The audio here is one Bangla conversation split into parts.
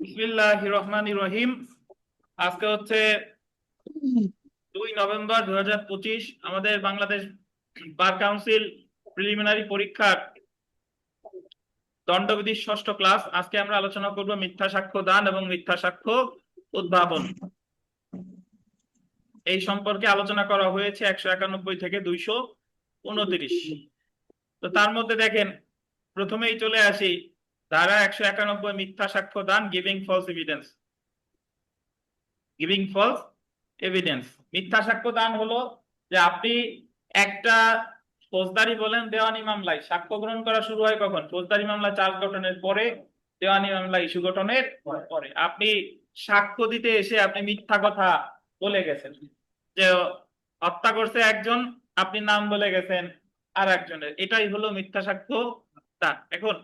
বিসমিল্লাহির রহমানির রহিম। আজকে হচ্ছে 2 নভেম্বর 2025। আমাদের বাংলাদেশ বার কাউন্সিল প্রিলিমিনারি পরীক্ষার দণ্ডবিধির ষষ্ঠ ক্লাস। আজকে আমরা আলোচনা করব মিথ্যা সাক্ষ্য দান এবং মিথ্যা সাক্ষ্য উদ্ভাবন। এই সম্পর্কে আলোচনা করা হয়েছে 191 থেকে 229। তো তার মধ্যে দেখেন, প্রথমেই চলে আসি ধারা 191, মিথ্যা সাক্ষ্য দান, giving false evidence. Giving false evidence, মিথ্যা সাক্ষ্য দান হলো যে আপনি একটা ফৌজদারি বলেন দেওয়ানি মামলায় সাক্ষ্য গ্রহণ করা শুরু হয় কখন? ফৌজদারি মামলা চার্জ গঠনের পরে, দেওয়ানি মামলা ইস্যু গঠনের পরে আপনি সাক্ষ্য দিতে এসে আপনি মিথ্যা কথা বলে গেছেন যে হত্যা করছে একজন, আপনি নাম বলে গেছেন আর একজনের, এটাই হলো মিথ্যা সাক্ষ্য দান। এখন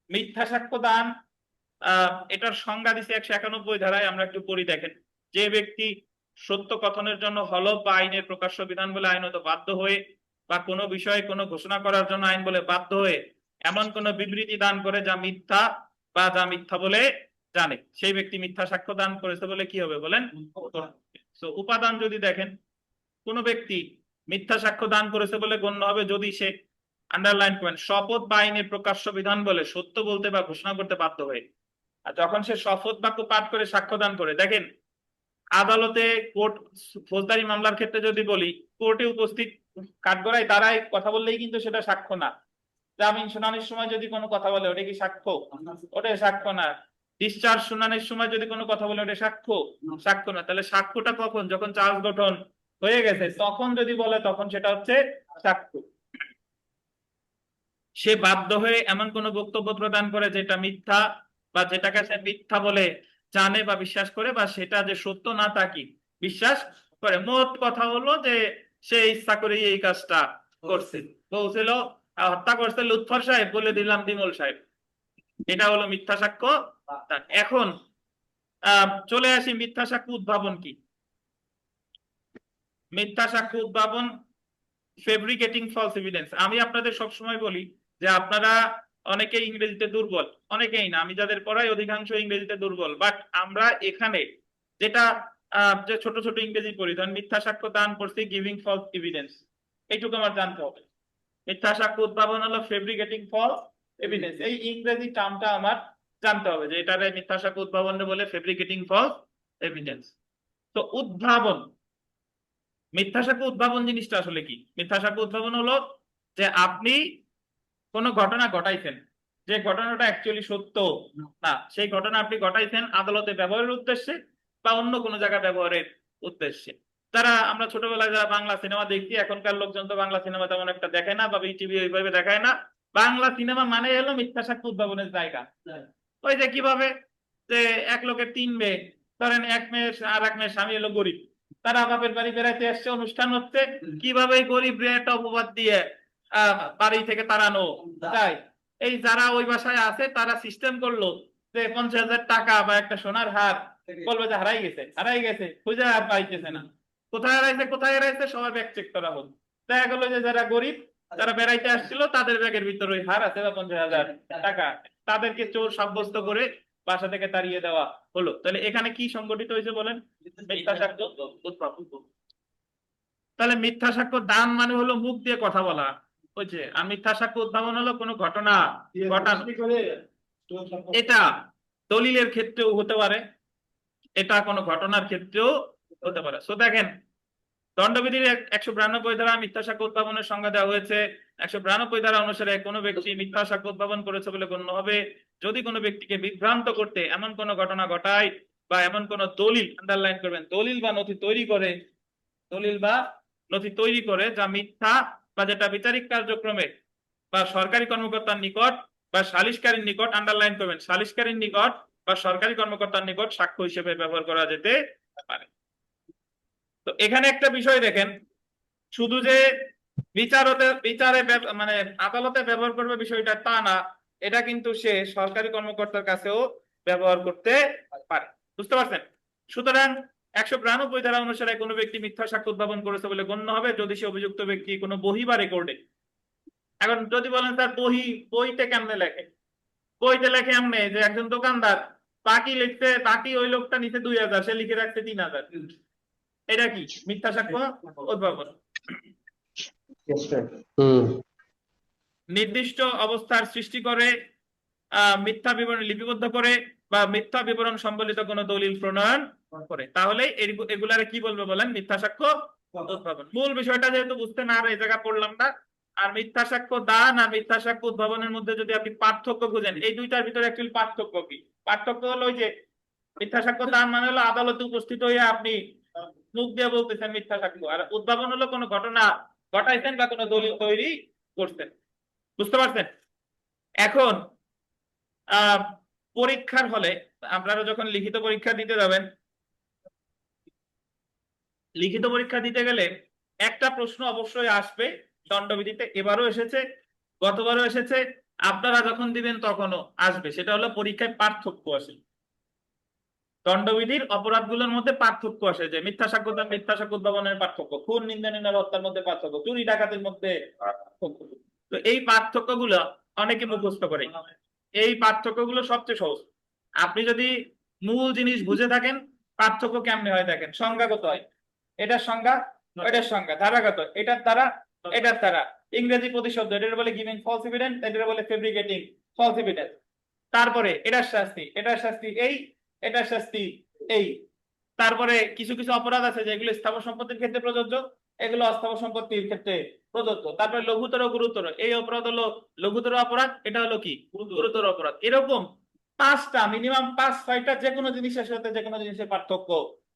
মিথ্যা সাক্ষ্য দান এটার সংজ্ঞা দিছে 191 ধারায়, আমরা একটু পড়ি দেখেন। যে ব্যক্তি সত্য কথনের জন্য হলফ বা আইনের প্রকাশ্য বিধান বলে আইনত বাধ্য হয়ে, বা কোনো বিষয়ে কোনো ঘোষণা করার জন্য আইন বলে বাধ্য হয়ে এমন কোনো বিবৃতি দান করে যা মিথ্যা বা যা মিথ্যা বলে জানে, সেই ব্যক্তি মিথ্যা সাক্ষ্য দান করেছে বলে কি হবে বলেন? তো উপাদান যদি দেখেন, কোনো ব্যক্তি মিথ্যা সাক্ষ্য দান করেছে বলে গণ্য হবে যদি সে, আন্ডারলাইন করেন, শপথ বা আইনের প্রকাশ্য বিধান বলে সত্য বলতে বা ঘোষণা করতে বাধ্য হয়ে। আর যখন সে শপথ বাক্য পাঠ করে সাক্ষ্য দান করে, দেখেন আদালতে, কোর্ট, ফৌজদারি মামলার ক্ষেত্রে যদি বলি, কোর্টে উপস্থিত কাঠগড়ায় দাঁড়ায় কথা বললেই কিন্তু সেটা সাক্ষ্য না। জামিন শুনানির সময় যদি কোনো কথা বলে, ওটা কি সাক্ষ্য? ওটা সাক্ষ্য না। ডিসচার্জ শুনানির সময় যদি কোনো কথা বলে, ওটা সাক্ষ্য? সাক্ষ্য না। তাহলে সাক্ষ্যটা কখন? যখন চার্জ গঠন হয়ে গেছে তখন যদি বলে, তখন সেটা হচ্ছে সাক্ষ্য। সে বাধ্য হয়ে এমন কোন বক্তব্য প্রদান করে যেটা মিথ্যা, বা যেটাকে সে মিথ্যা বলে জানে বা বিশ্বাস করে, বা সেটা যে সত্য না তা কি বিশ্বাস করে। মোট কথা হলো যে সে ইচ্ছা করে এই কাজটা করছে। বলছিল হত্যা করছে লুৎফর সাহেব, বলে দিলাম বিমল সাহেব, এটা হলো মিথ্যা সাক্ষ্য। এখন চলে আসি মিথ্যা সাক্ষ্য উদ্ভাবন কি। মিথ্যা সাক্ষ্য উদ্ভাবন, ফেব্রিকেটিং ফলস এভিডেন্স। আমি আপনাদের সবসময় বলি যে আপনারা অনেকে ইংরেজিতে দুর্বল, অনেকেই না, আমি যাদের পড়াই অধিকাংশ ইংরেজিতে দুর্বল, বাট আমরা এখানে যেটা যে ছোট ছোট ইংরেজি পড়ি, ধরেন মিথ্যা সাক্ষ্য দান করছি, গিভিং ফলস এভিডেন্স, এইটুকু আমার জানতে হবে। মিথ্যা সাক্ষ্য উদ্ভাবন হলো ফেব্রিকেটিং ফলস এভিডেন্স, এই ইংরেজি টার্মটা আমার জানতে হবে যে এটারে মিথ্যা সাক্ষ্য উদ্ভাবন বলে ফেব্রিকেটিং ফলস এভিডেন্স। তো উদ্ভাবন, মিথ্যা সাক্ষ্য উদ্ভাবন জিনিসটা আসলে কি? মিথ্যা সাক্ষ্য উদ্ভাবন হলো যে আপনি কোনো ঘটনা ঘটাইছেন, যে ঘটনাটা অ্যাকচুয়ালি সত্য না, সেই ঘটনা আপনি ঘটাইছেন আদালতে ব্যবহারের উদ্দেশ্যে বা অন্য কোনো জায়গায় ব্যবহারের উদ্দেশ্যে। তারা, আমরা ছোটবেলায় যারা বাংলা সিনেমা দেখি, এখনকার লোকজন তো বাংলা সিনেমা তেমন একটা দেখায় না, বা বিটিভি ওইভাবে দেখায় না। বাংলা সিনেমা মানে হলো মিথ্যা সাক্ষ্য উদ্ভাবনের জায়গা। ওই যে কিভাবে, যে এক লোকের 3 মেয়ে, ধরেন এক মেয়ের আর এক মেয়ের স্বামী হলো গরিব, তারা বাপের বাড়ি বেড়াইতে আসছে, অনুষ্ঠান হচ্ছে, কিভাবে গরিব রে একটা অপবাদ দিয়ে বাড়ি থেকে তাড়ানো যায়। এই যারা ওই বাসায় আছে তারা সিস্টেম করলো যে 50,000 টাকা বা একটা সোনার হার, বলবে যে হারাই গেছে, হারাই গেছে, খুঁজে আর পাইতেছে না, কোথায় হারাইছে, কোথায় হারাইছে, সবার ব্যাগ চেক করা হলো। দেখা গেলো যে যারা গরিব, যারা বেড়াইতে আসছিল, তাদের ব্যাগের ভিতরে ওই হার আছে বা 50,000 টাকা, তাদেরকে চোর সাব্যস্ত করে বাসা থেকে তাড়িয়ে দেওয়া হলো। তাহলে এখানে কি সংগঠিত হয়েছে বলেন? মিথ্যা সাক্ষ্য উদ্ভাবন। তাহলে মিথ্যা সাক্ষ্য দান মানে হলো মুখ দিয়ে কথা বলা হয়েছে, আর মিথ্যা সাক্ষ্য উদ্ভাবন হলো কোনো ঘটনা ঘটানো। এটা দলিলের ক্ষেত্রেও হতে পারে, এটা কোনো ঘটনার ক্ষেত্রেও হতে পারে। তো দেখেন, দণ্ডবিধির 192 ধারা মিথ্যা সাক্ষ্য উদ্ভাবনের সংজ্ঞা দেওয়া হয়েছে। 192 ধারা অনুসারে কোনো ব্যক্তি মিথ্যা সাক্ষ্য উদ্ভাবন করেছে বলে গণ্য হবে যদি কোনো ব্যক্তিকে বিভ্রান্ত করতে এমন কোনো ঘটনা ঘটায়, বা এমন কোনো দলিল, আন্ডারলাইন করবেন, দলিল বা নথি তৈরি করে, দলিল বা নথি তৈরি করে যা মিথ্যা, বা যেটা বিচারিক কার্যক্রমে বা সরকারি কর্মকর্তার নিকট বা সালিসকারীর নিকট, আন্ডারলাইন করবেন, সালিসকারীর নিকট বা সরকারি কর্মকর্তার নিকট সাক্ষ্য হিসেবে ব্যবহার করা যেতে পারে। তো এখানে একটা বিষয় দেখেন, শুধু যে বিচারে মানে আদালতে ব্যবহার করবে বিষয়টা তা না, এটা কিন্তু সে সরকারি কর্মকর্তার কাছেও ব্যবহার করতে পারে। বুঝতে পারছেন? সুতরাং 192 ধারা অনুসারে কোনো ব্যক্তি মিথ্যা সাক্ষ্য উদ্ভাবন করেছে বলে গণ্য হবে যদি সে অভিযুক্ত ব্যক্তি কোনো বহি বা রেকর্ডে, এখন যদি বলেন স্যার বইতে কেমনে লেখে, বইতে লেখে এমনি যে একজন দোকানদার বাকি ওই লোকটা নিচে 2000, সে লিখে রাখছে 3000। এটা কি মিথ্যা সাক্ষ্য উদ্ভাবন। হুম নির্দিষ্ট অবস্থার সৃষ্টি করে মিথ্যা বিবরণ লিপিবদ্ধ করে বা মিথ্যা বিবরণ সম্বলিত কোনো দলিল প্রণয়ন করে, তাহলে এগুলারে কি বলবে বলেন? মিথ্যা সাক্ষ্য উদ্ভাবন। মূল বিষয়টা যেহেতু বুঝতে না এই জায়গা পড়লাম না। আর মিথ্যা সাক্ষ্য দান আর মিথ্যা সাক্ষ্য উদ্ভাবনের মধ্যে যদি আপনি পার্থক্য খুঁজেন, এই দুইটার ভিতরে অ্যাকচুয়ালি পার্থক্য কি? পার্থক্য হলো ওই যে মিথ্যা সাক্ষ্য দান মানে হলো আদালতে উপস্থিত হয়ে আপনি মুখ দিয়ে বলতেছেন মিথ্যা সাক্ষ্য, আর উদ্ভাবন হলো কোনো ঘটনা ঘটাইছেন বা কোনো দলিল তৈরি করছেন। বুঝতে পারছেন? এখন পরীক্ষার হলে আপনারা যখন লিখিত পরীক্ষা দিতে যাবেন, লিখিত পরীক্ষা দিতে গেলে একটা প্রশ্ন অবশ্যই আসবে দণ্ডবিধিতে, এবারও এসেছে, গতবারও এসেছে, আপনারা যখন দিবেন তখনও আসবে। সেটা হলো পরীক্ষায় পার্থক্য আসে, দণ্ডবিধির অপরাধগুলোর মধ্যে পার্থক্য আসে, যে মিথ্যা সাক্ষ্য দান মিথ্যা সাক্ষ্য উদ্ভাবনের পার্থক্য, খুন নিন্দা নির্ণয় হত্যার মধ্যে পার্থক্য, চুরি ডাকাতির মধ্যে পার্থক্য। তো এই পার্থক্যগুলো অনেকে মুখস্থ করে। এই পার্থক্যগুলো সবচেয়ে সহজ। আপনি যদি মূল জিনিস বুঝে থাকেন পার্থক্য কেমনে হয় দেখেন, সংজ্ঞাগত হয়, এটার সংজ্ঞা এটার সংজ্ঞা, ধারাগত এটার দ্বারা এটার দ্বারা, ইংরেজি প্রতিশব্দ এটা বলে গিভিং ফলস এভিডেন্স, এটা বলে ফেব্রিকেটিং ফলস এভিডেন্স। তারপরে এটার শাস্তি এই, এটার শাস্তি এই। তারপরে কিছু কিছু অপরাধ আছে যেগুলো স্থাবর সম্পত্তির ক্ষেত্রে প্রযোজ্য, এগুলো অস্থাবর সম্পত্তির ক্ষেত্রে প্রযোজ্য। তারপরে লঘুতর গুরুতর, এই অপরাধ হলো লঘুতর অপরাধ, এটা হলো কি গুরুতর অপরাধ। এরকম মিনিমাম 5-6টা যে কোনো জিনিসের সাথে যে কোনো জিনিসের পার্থক্য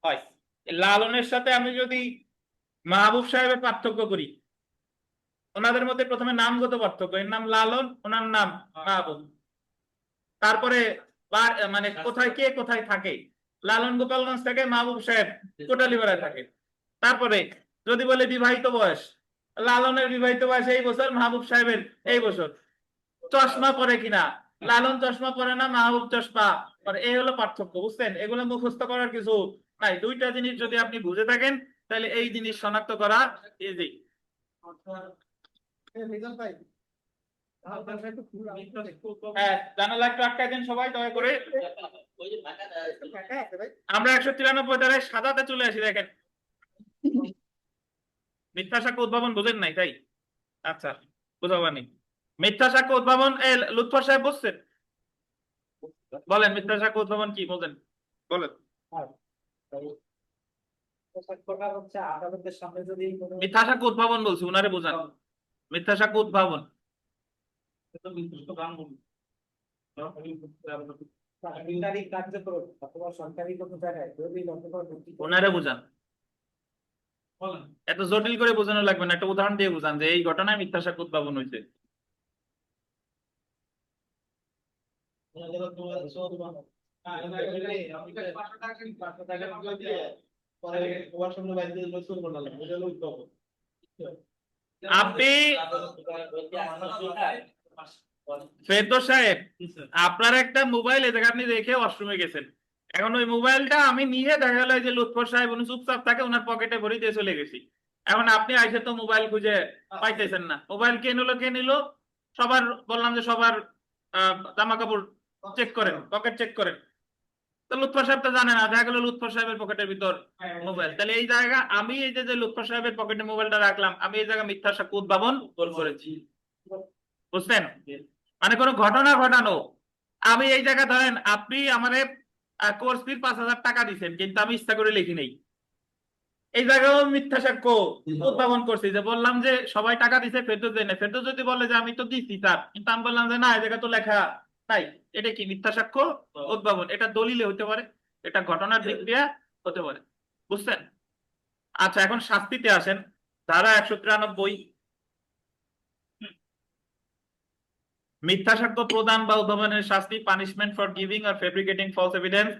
হয়। লালনের সাথে আমি যদি মাহবুব সাহেবের পার্থক্য করি, ওনাদের মধ্যে প্রথমে নামগত পার্থক্য, এর নাম লালন, ওনার নাম মাহবুব। তারপরে মানে কোথায় কে কোথায় থাকে, লালন গোপালগঞ্জ থেকে, মাহবুব সাহেব কোটালীপাড়ায় থাকে। তারপরে যদি বলে বিবাহিত বয়স, লালনের বিবাহিত বয়স এই বছর, মাহবুব সাহেবের এই বছর। চশমা পরে কিনা, লালন চশমা পরে না, মাহবুব চশমা পরে। এই হলো পার্থক্য, বুঝছেন? এগুলো মুখস্থ করার কিছু নাই। দুইটা জিনিস যদি আপনি বুঝে থাকেন তাহলে এই জিনিস শনাক্ত করা ইজি। হ্যাঁ, জানালা একটু আটকাই দেন সবাই দয়া করে। আমরা 193 ধারায় সাদাতে চলে আসি। দেখেন, মিথ্যা সাক্ষ্য উদ্ভাবন বোঝেন নাই তাই? আচ্ছা, বুঝাবানি। মিথ্যা সাক্ষ্য উদ্ভাবন লুৎফর সাহেব বুঝছেন? বলেন মিথ্যা সাক্ষ্য উদ্ভাবন কি বলেন, বলেন। মিথ্যা সাক্ষ্য উদ্ভাবন বলছি, উনারে বোঝান। মিথ্যা সাক্ষ্য উদ্ভাবন ওনারে বোঝান, এত জটিল করে বোঝানো লাগবে না, একটা উদাহরণ দিয়ে বোঝান যে এই ঘটনায় মিথ্যা সাক্ষ্য উদ্ভাবন হয়েছে। আপনি ফেরদৌস সাহেব, আপনার একটা মোবাইল এ জায়গায় আপনি রেখে ওয়াশরুমে গেছেন, এখন ওই মোবাইলটা আমি নিয়ে দেখা গেল যে লুৎফর সাহেব উনি চুপচাপ থাকে, ওনার পকেটে ভরে দিয়ে চলে গেছি। এখন আপনি আইসে তো মোবাইল খুঁজে পাইতেছেন না, মোবাইল কে নিল? সবার বললাম যে সবার জামা কাপড় চেক করেন, পকেট চেক করেন। তো লুৎফর সাহেব তো জানে না, দেখা গেল লুৎফর সাহেবের পকেটের ভিতর মোবাইল। তাহলে এই জায়গা আমি এই যে লুৎফর সাহেবের পকেটে মোবাইলটা রাখলাম, আমি এই জায়গায় মিথ্যা সাক্ষ্য উদ্ভাবন করেছি। বুঝছেন? মানে কোনো ঘটনা ঘটানো। আমি এই জায়গা ধরেন আপনি আমারে কোর্স ফির 5,000 টাকা দিচ্ছেন, কিন্তু আমি ইচ্ছা করে লিখি নেই, এই জায়গায় মিথ্যা সাক্ষ্য উদ্ভাবন করছি, যে বললাম যে সবাই টাকা দিছে, ফেরদৌস দেয় না। ফেরদৌস যদি বলে যে আমি তো দিচ্ছি স্যার, কিন্তু আমি বললাম যে না, এই জায়গা তো লেখা নাই, এটা কি মিথ্যা সাক্ষ্য উদ্ভাবন। এটা দলিলে হতে পারে, এটা ঘটনার দিক দিয়ে হতে পারে। বুঝছেন? আচ্ছা, এখন শাস্তিতে আসেন। ধারা 193, মিথ্যা সাক্ষ্য প্রদান বা উদ্ভাবনের শাস্তি, punishment for giving or fabricating false evidence.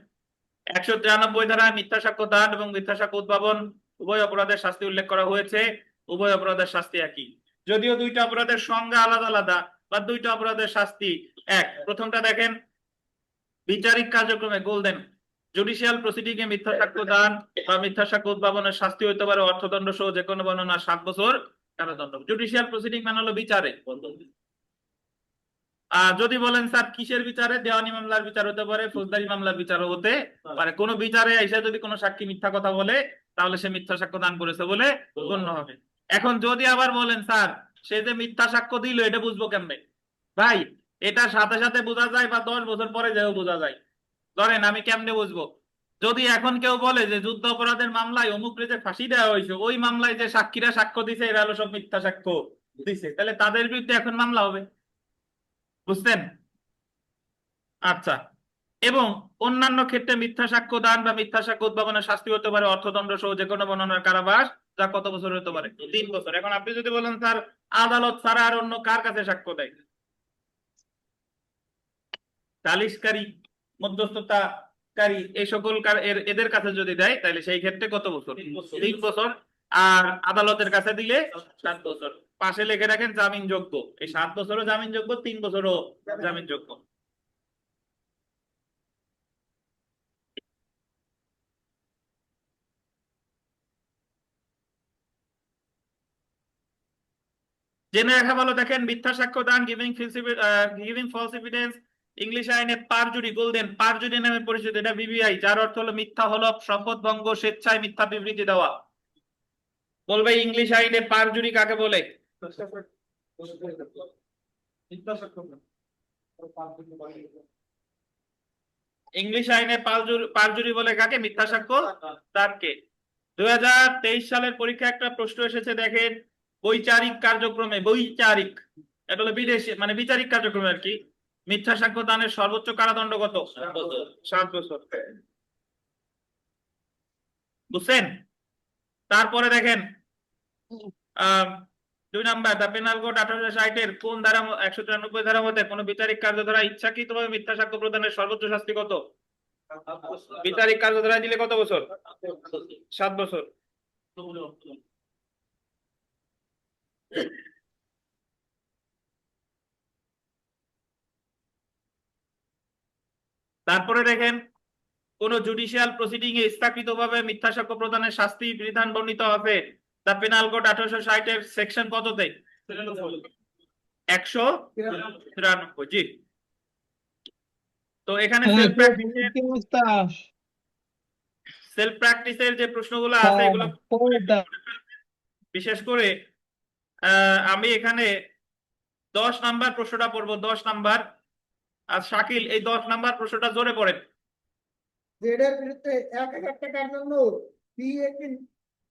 193 ধারায় মিথ্যা সাক্ষ্য দান এবং মিথ্যা সাক্ষ্য উদ্ভাবন উভয় অপরাধের শাস্তি উল্লেখ করা হয়েছে। উভয় অপরাধের শাস্তি একই, যদিও দুইটা অপরাধের সংজ্ঞা আলাদা আলাদা বা দুইটা অপরাধের শাস্তি এক। প্রথমটা দেখেন, বিচারিক কার্যক্রমে গোল্ডেন জুডিশিয়াল প্রসিডিং এ মিথ্যা সাক্ষ্য দান বা মিথ্যা সাক্ষ্য উদ্ভাবনের শাস্তি হইতে পারে অর্থদণ্ড সহ যে কোনো বর্ণনা 7 বছর কারাদণ্ড। জুডিশিয়াল প্রসিডিং মানে হলো বিচারে, যদি বলেন স্যার কিসের বিচারে, দেওয়ানি মামলার বিচার হতে পারে, ফৌজদারি মামলার বিচারও হতে পারে, কোনো বিচারে এসে যদি কোনো সাক্ষী মিথ্যা কথা বলে তাহলে সে মিথ্যা সাক্ষ্য দান করেছে বলে গণ্য হবে। এখন যদি আবার বলেন স্যার সে যে মিথ্যা সাক্ষ্য দিল এটা বুঝবো কেমনে, ভাই এটা সাথে সাথে বোঝা যায় বা 10 বছর পরে যেও বোঝা যায়। ধরেন আমি কেমনে বুঝবো, যদি এখন কেউ বলে যে যুদ্ধ অপরাধের মামলায় অমুক রে যে ফাঁসি দেওয়া হয়েছে, ওই মামলায় যে সাক্ষীরা সাক্ষ্য দিছে এরা হলো সব মিথ্যা সাক্ষ্য দিছে, তাহলে তাদের বিরুদ্ধে এখন মামলা হবে। বুঝছেন? আচ্ছা। এবং অন্যান্য ক্ষেত্রে মিথ্যা সাক্ষ্য দান বা মিথ্যা সাক্ষ্য উদ্ভাবনের শাস্তি হতে পারে অর্থদণ্ড সহ যে কোনো বর্ণনার কারাবাস, যা কত বছর হতে পারে? 3 বছর। এখন আপনি যদি বলেন স্যার আদালত ছাড়া আর অন্য কার কাছে সাক্ষ্য দেয়, সালিসকারী, মধ্যস্থতাকারী, এই সকল এদের কাছে যদি দেয় তাহলে সেই ক্ষেত্রে কত বছর? 3 বছর। আর আদালতের কাছে দিলে 7 বছর। পাশে লিখে রাখেন জামিনযোগ্য, এই 7 বছরও জামিনযোগ্য, 3 বছরও জামিনযোগ্য। জেনে রাখা ভালো, দেখেন মিথ্যা সাক্ষ্য দান, গিভিং ফলস এভিডেন্স, ইংলিশ আইনে পারজুরি, গোল্ডেন পারজুরি নামে পরিচিত, এটা বিবিআই, যার অর্থ হলো মিথ্যা হলফ, শপথ ভঙ্গ, স্বেচ্ছায় মিথ্যা বিবৃতি দেওয়া। বলবে ইংলিশ আইনে পারজুরি কাকে বলে? ইংলিশ আইনে পারজুরি বলে কাকে? মিথ্যা সাক্ষ্য দানকে। 2023 সালের পরীক্ষা একটা প্রশ্ন এসেছে, দেখেন বৈচারিক কার্যক্রমে, বৈচারিক এটা হলো বিদেশি মানে বিচারিক কার্যক্রমে আর কি, মিথ্যা সাক্ষ্য দানের সর্বোচ্চ কারাদণ্ড কত? 7 বছর। বুঝছেন? তারপরে দেখেন আহ 2 নাম্বার, দ্য পেনাল কোড 1860 কোন ধারা, 193 ধারা মতে কোন বিচারিক কার্যধারা ইচ্ছাকৃতভাবে মিথ্যা সাক্ষ্য প্রদানের সর্বোচ্চ শাস্তি কত? বিচারিক কার্যধারা দিলে কত বছর? 7 বছর। তারপরে দেখেন কোন জুডিশিয়াল প্রসিডিং এ ইচ্ছাকৃতভাবে মিথ্যা সাক্ষ্য প্রদানের শাস্তি বিধান বর্ণিত হবে দ্য পেনাল কোড 1860 সেকশন কততে? 193। জি। তো এখানে সেলফ প্র্যাকটিসের যে প্রশ্নগুলো আছে এগুলো বিশেষ করে আমি এখানে 10 নাম্বার প্রশ্নটা পড়বো, 10 নাম্বার। আর শাকিল এই 10 নাম্বার প্রশ্নটা জোরে পড়েন। জেডের বিরুদ্ধে 1,000 টাকার জন্য পি একটি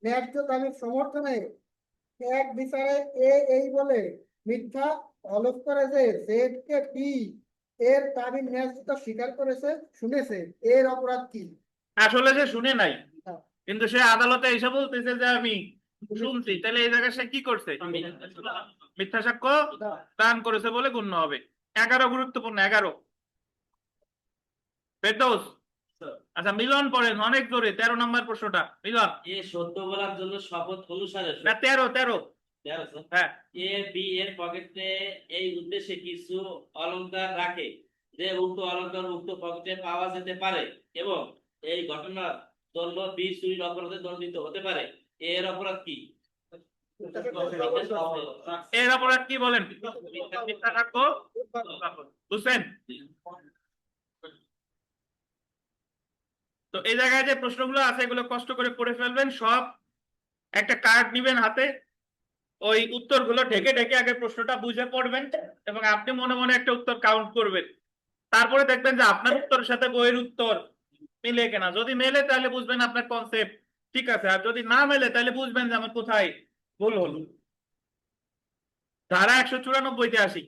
ন্যায্য দাবির সমর্থনে এক বিচারে এ এই বলে মিথ্যা হলফ করে যে জেড কে পি এর দাবির ন্যায্যতা স্বীকার করেছে, শুনেছে, এর অপরাধ কি? আসলে সে শুনে নাই, কিন্তু সে আদালতে এসে বলতেছে যে আমি শুনছি, তাহলে এই জায়গায় সে কি করছে? মিথ্যা সাক্ষ্য দান করেছে বলে গণ্য হবে। 11 গুরুত্বপূর্ণ, 11 ফেরদৌস। আচ্ছা মিলন পড়েন অনেক জোরে, 13 নাম্বার প্রশ্নটা মিলন। এ সত্য বলার জন্য শপথ অনুসারে না 13 হ্যাঁ। এ বি এর পকেটে এই উদ্দেশ্যে কিছু অলংকার রাখে যে উক্ত অলংকার উক্ত পকেটে পাওয়া যেতে পারে এবং এই ঘটনার জন্য বি চুরির অপরাধে দণ্ডিত হতে পারে, এর অপরাধ কি? এর অপরাধ কি বলেন? মিথ্যা সাক্ষ্য। বুঝছেন? তো এই জায়গায় যে প্রশ্নগুলো আছে এগুলো কষ্ট করে পড়ে ফেলবেন সব, একটা কার্ড নিবেন হাতে, ওই উত্তরগুলো ঢেকে ঢেকে আগে প্রশ্নটা বুঝে পড়বেন এবং আপনি মনে মনে একটা উত্তর কাউন্ট করবেন। তারপরে দেখবেন যে আপনার উত্তরের সাথে বইয়ের উত্তর মিলে কিনা, যদি মেলে তাহলে বুঝবেন আপনার কনসেপ্ট ঠিক আছে, আর যদি না মেলে তাহলে বুঝবেন যে আমার কোথায় ভুল হলো। ধারা 194-তে আসি,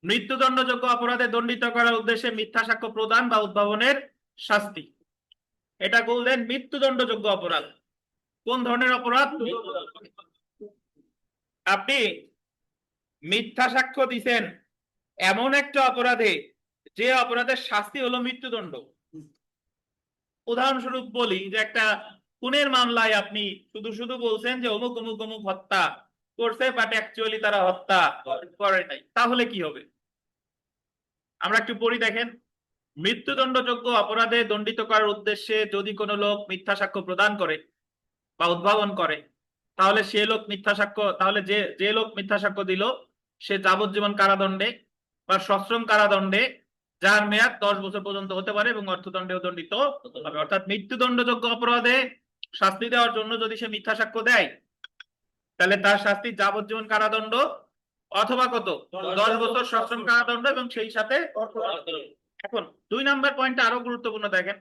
মৃত্যুদণ্ডযোগ্য অপরাধে দণ্ডিত করার উদ্দেশ্যে মিথ্যা সাক্ষ্য প্রদান বা উদ্ভাবনের শাস্তি। এটা বললেন মৃত্যুদণ্ডযোগ্য অপরাধ। কোন ধরনের অপরাধ? আপনি মিথ্যা সাক্ষ্য দিছেন এমন একটা অপরাধে যে অপরাধের শাস্তি হলো মৃত্যুদণ্ড। উদাহরণস্বরূপ বলি যে একটা খুনের মামলায় আপনি শুধু শুধু বলছেন যে অমুক অমুক অমুক হত্যা করছে, বাট অ্যাকচুয়ালি তারা হত্যা করে নাই, তাহলে কি হবে? আমরা একটু পড়ি, দেখেন মৃত্যুদণ্ডযোগ্য অপরাধে দণ্ডিত করার উদ্দেশ্যে যদি কোনো লোক মিথ্যা সাক্ষ্য প্রদান করে বা উদ্ভাবন করে তাহলে সে লোক মিথ্যা সাক্ষ্য, তাহলে যে যে লোক মিথ্যা সাক্ষ্য দিল সে যাবজ্জীবন কারাদণ্ডে বা সশ্রম কারাদণ্ডে, যার মেয়াদ 10 বছর পর্যন্ত হতে পারে এবং অর্থদণ্ডেও দণ্ডিত হবে। অর্থাৎ মৃত্যুদণ্ডযোগ্য অপরাধে শাস্তি দেওয়ার জন্য যদি সে মিথ্যা সাক্ষ্য দেয়, তাহলে তার শাস্তি যাবজ্জীবন কারাদণ্ড অথবা কত 10 বছর সশ্রম কারাদণ্ড এবং সেই সাথে এখন 2 নম্বর পয়েন্টটা আরো গুরুত্বপূর্ণ। দেখেন,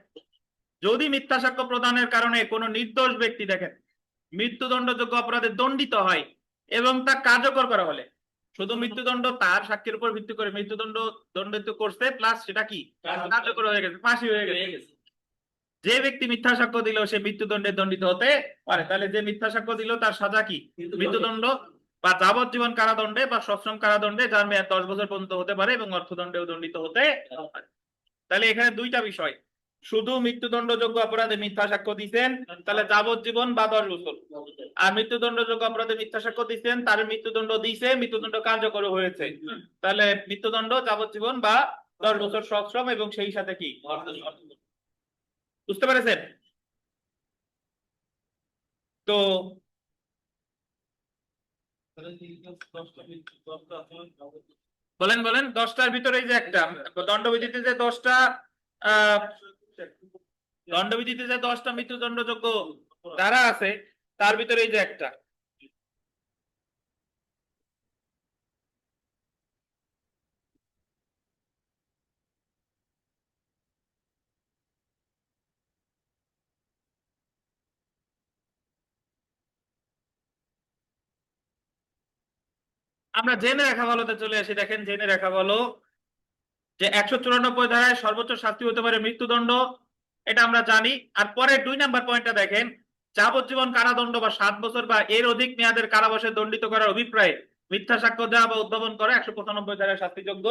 যদি মিথ্যা সাক্ষ্য প্রদানের কারণে কোনো নির্দোষ ব্যক্তি দেখেন মৃত্যুদণ্ডযোগ্য অপরাধে দণ্ডিত হয় এবং তা কার্যকর করা হলে, শুধু মৃত্যুদণ্ড তার সাক্ষীর উপর ভিত্তি করে মৃত্যুদণ্ড দণ্ডিত করছে প্লাস সেটা কি কার্যকর হয়ে গেছে, ফাঁসি হয়ে গেছে, যে ব্যক্তি মিথ্যা সাক্ষ্য দিল সে মৃত্যুদণ্ডে দণ্ডিত হতে পারে। তাহলে যে মিথ্যা সাক্ষ্য দিল তার সাজা কি মৃত্যুদণ্ড বা যাবজ্জীবন কারাদণ্ডে বা সশ্রম কারাদণ্ডে, যার মেয়াদ 10 বছর পর্যন্ত হতে পারে এবং অর্থদণ্ডেও দণ্ডিত হতে পারে। তাহলে এখানে দুইটা বিষয়, শুধু মৃত্যুদণ্ডযোগ্য অপরাধে মিথ্যা সাক্ষ্য দিচ্ছেন তাহলে যাবজ্জীবন বা 10 বছর, আর মৃত্যুদণ্ডযোগ্য অপরাধে মিথ্যা সাক্ষ্য দিচ্ছেন তার মৃত্যুদণ্ড দিয়েছে, মৃত্যুদণ্ড কার্যকর হয়েছে, তাহলে মৃত্যুদণ্ড যাবজ্জীবন বা 10 বছর সশ্রম এবং সেই সাথে কি বুঝতে পেরেছেন? তো বলেন বলেন 10টার ভিতরে এই যে একটা দণ্ডবিধিতে যে 10টা দণ্ডবিধিতে যে 10টা মৃত্যুদণ্ডযোগ্য ধারা আছে তার ভিতরে এই যে একটা, আমরা জেনে রাখা ভালোতে চলে আসি। দেখেন, জেনে রাখা ভালো যে 194 ধারায় সর্বোচ্চ শাস্তি হতে পারে মৃত্যুদণ্ড, এটা আমরা জানি। আর পরে 2 নাম্বার পয়েন্টটা দেখেন, যাবজ্জীবন কারাদণ্ড বা 7 বছর বা এর অধিক মেয়াদের কারাবাসে দণ্ডিত করার অভিপ্রায়ে মিথ্যা সাক্ষ্য দেওয়া বা উদ্ভাবন করা 195 ধারায় শাস্তিযোগ্য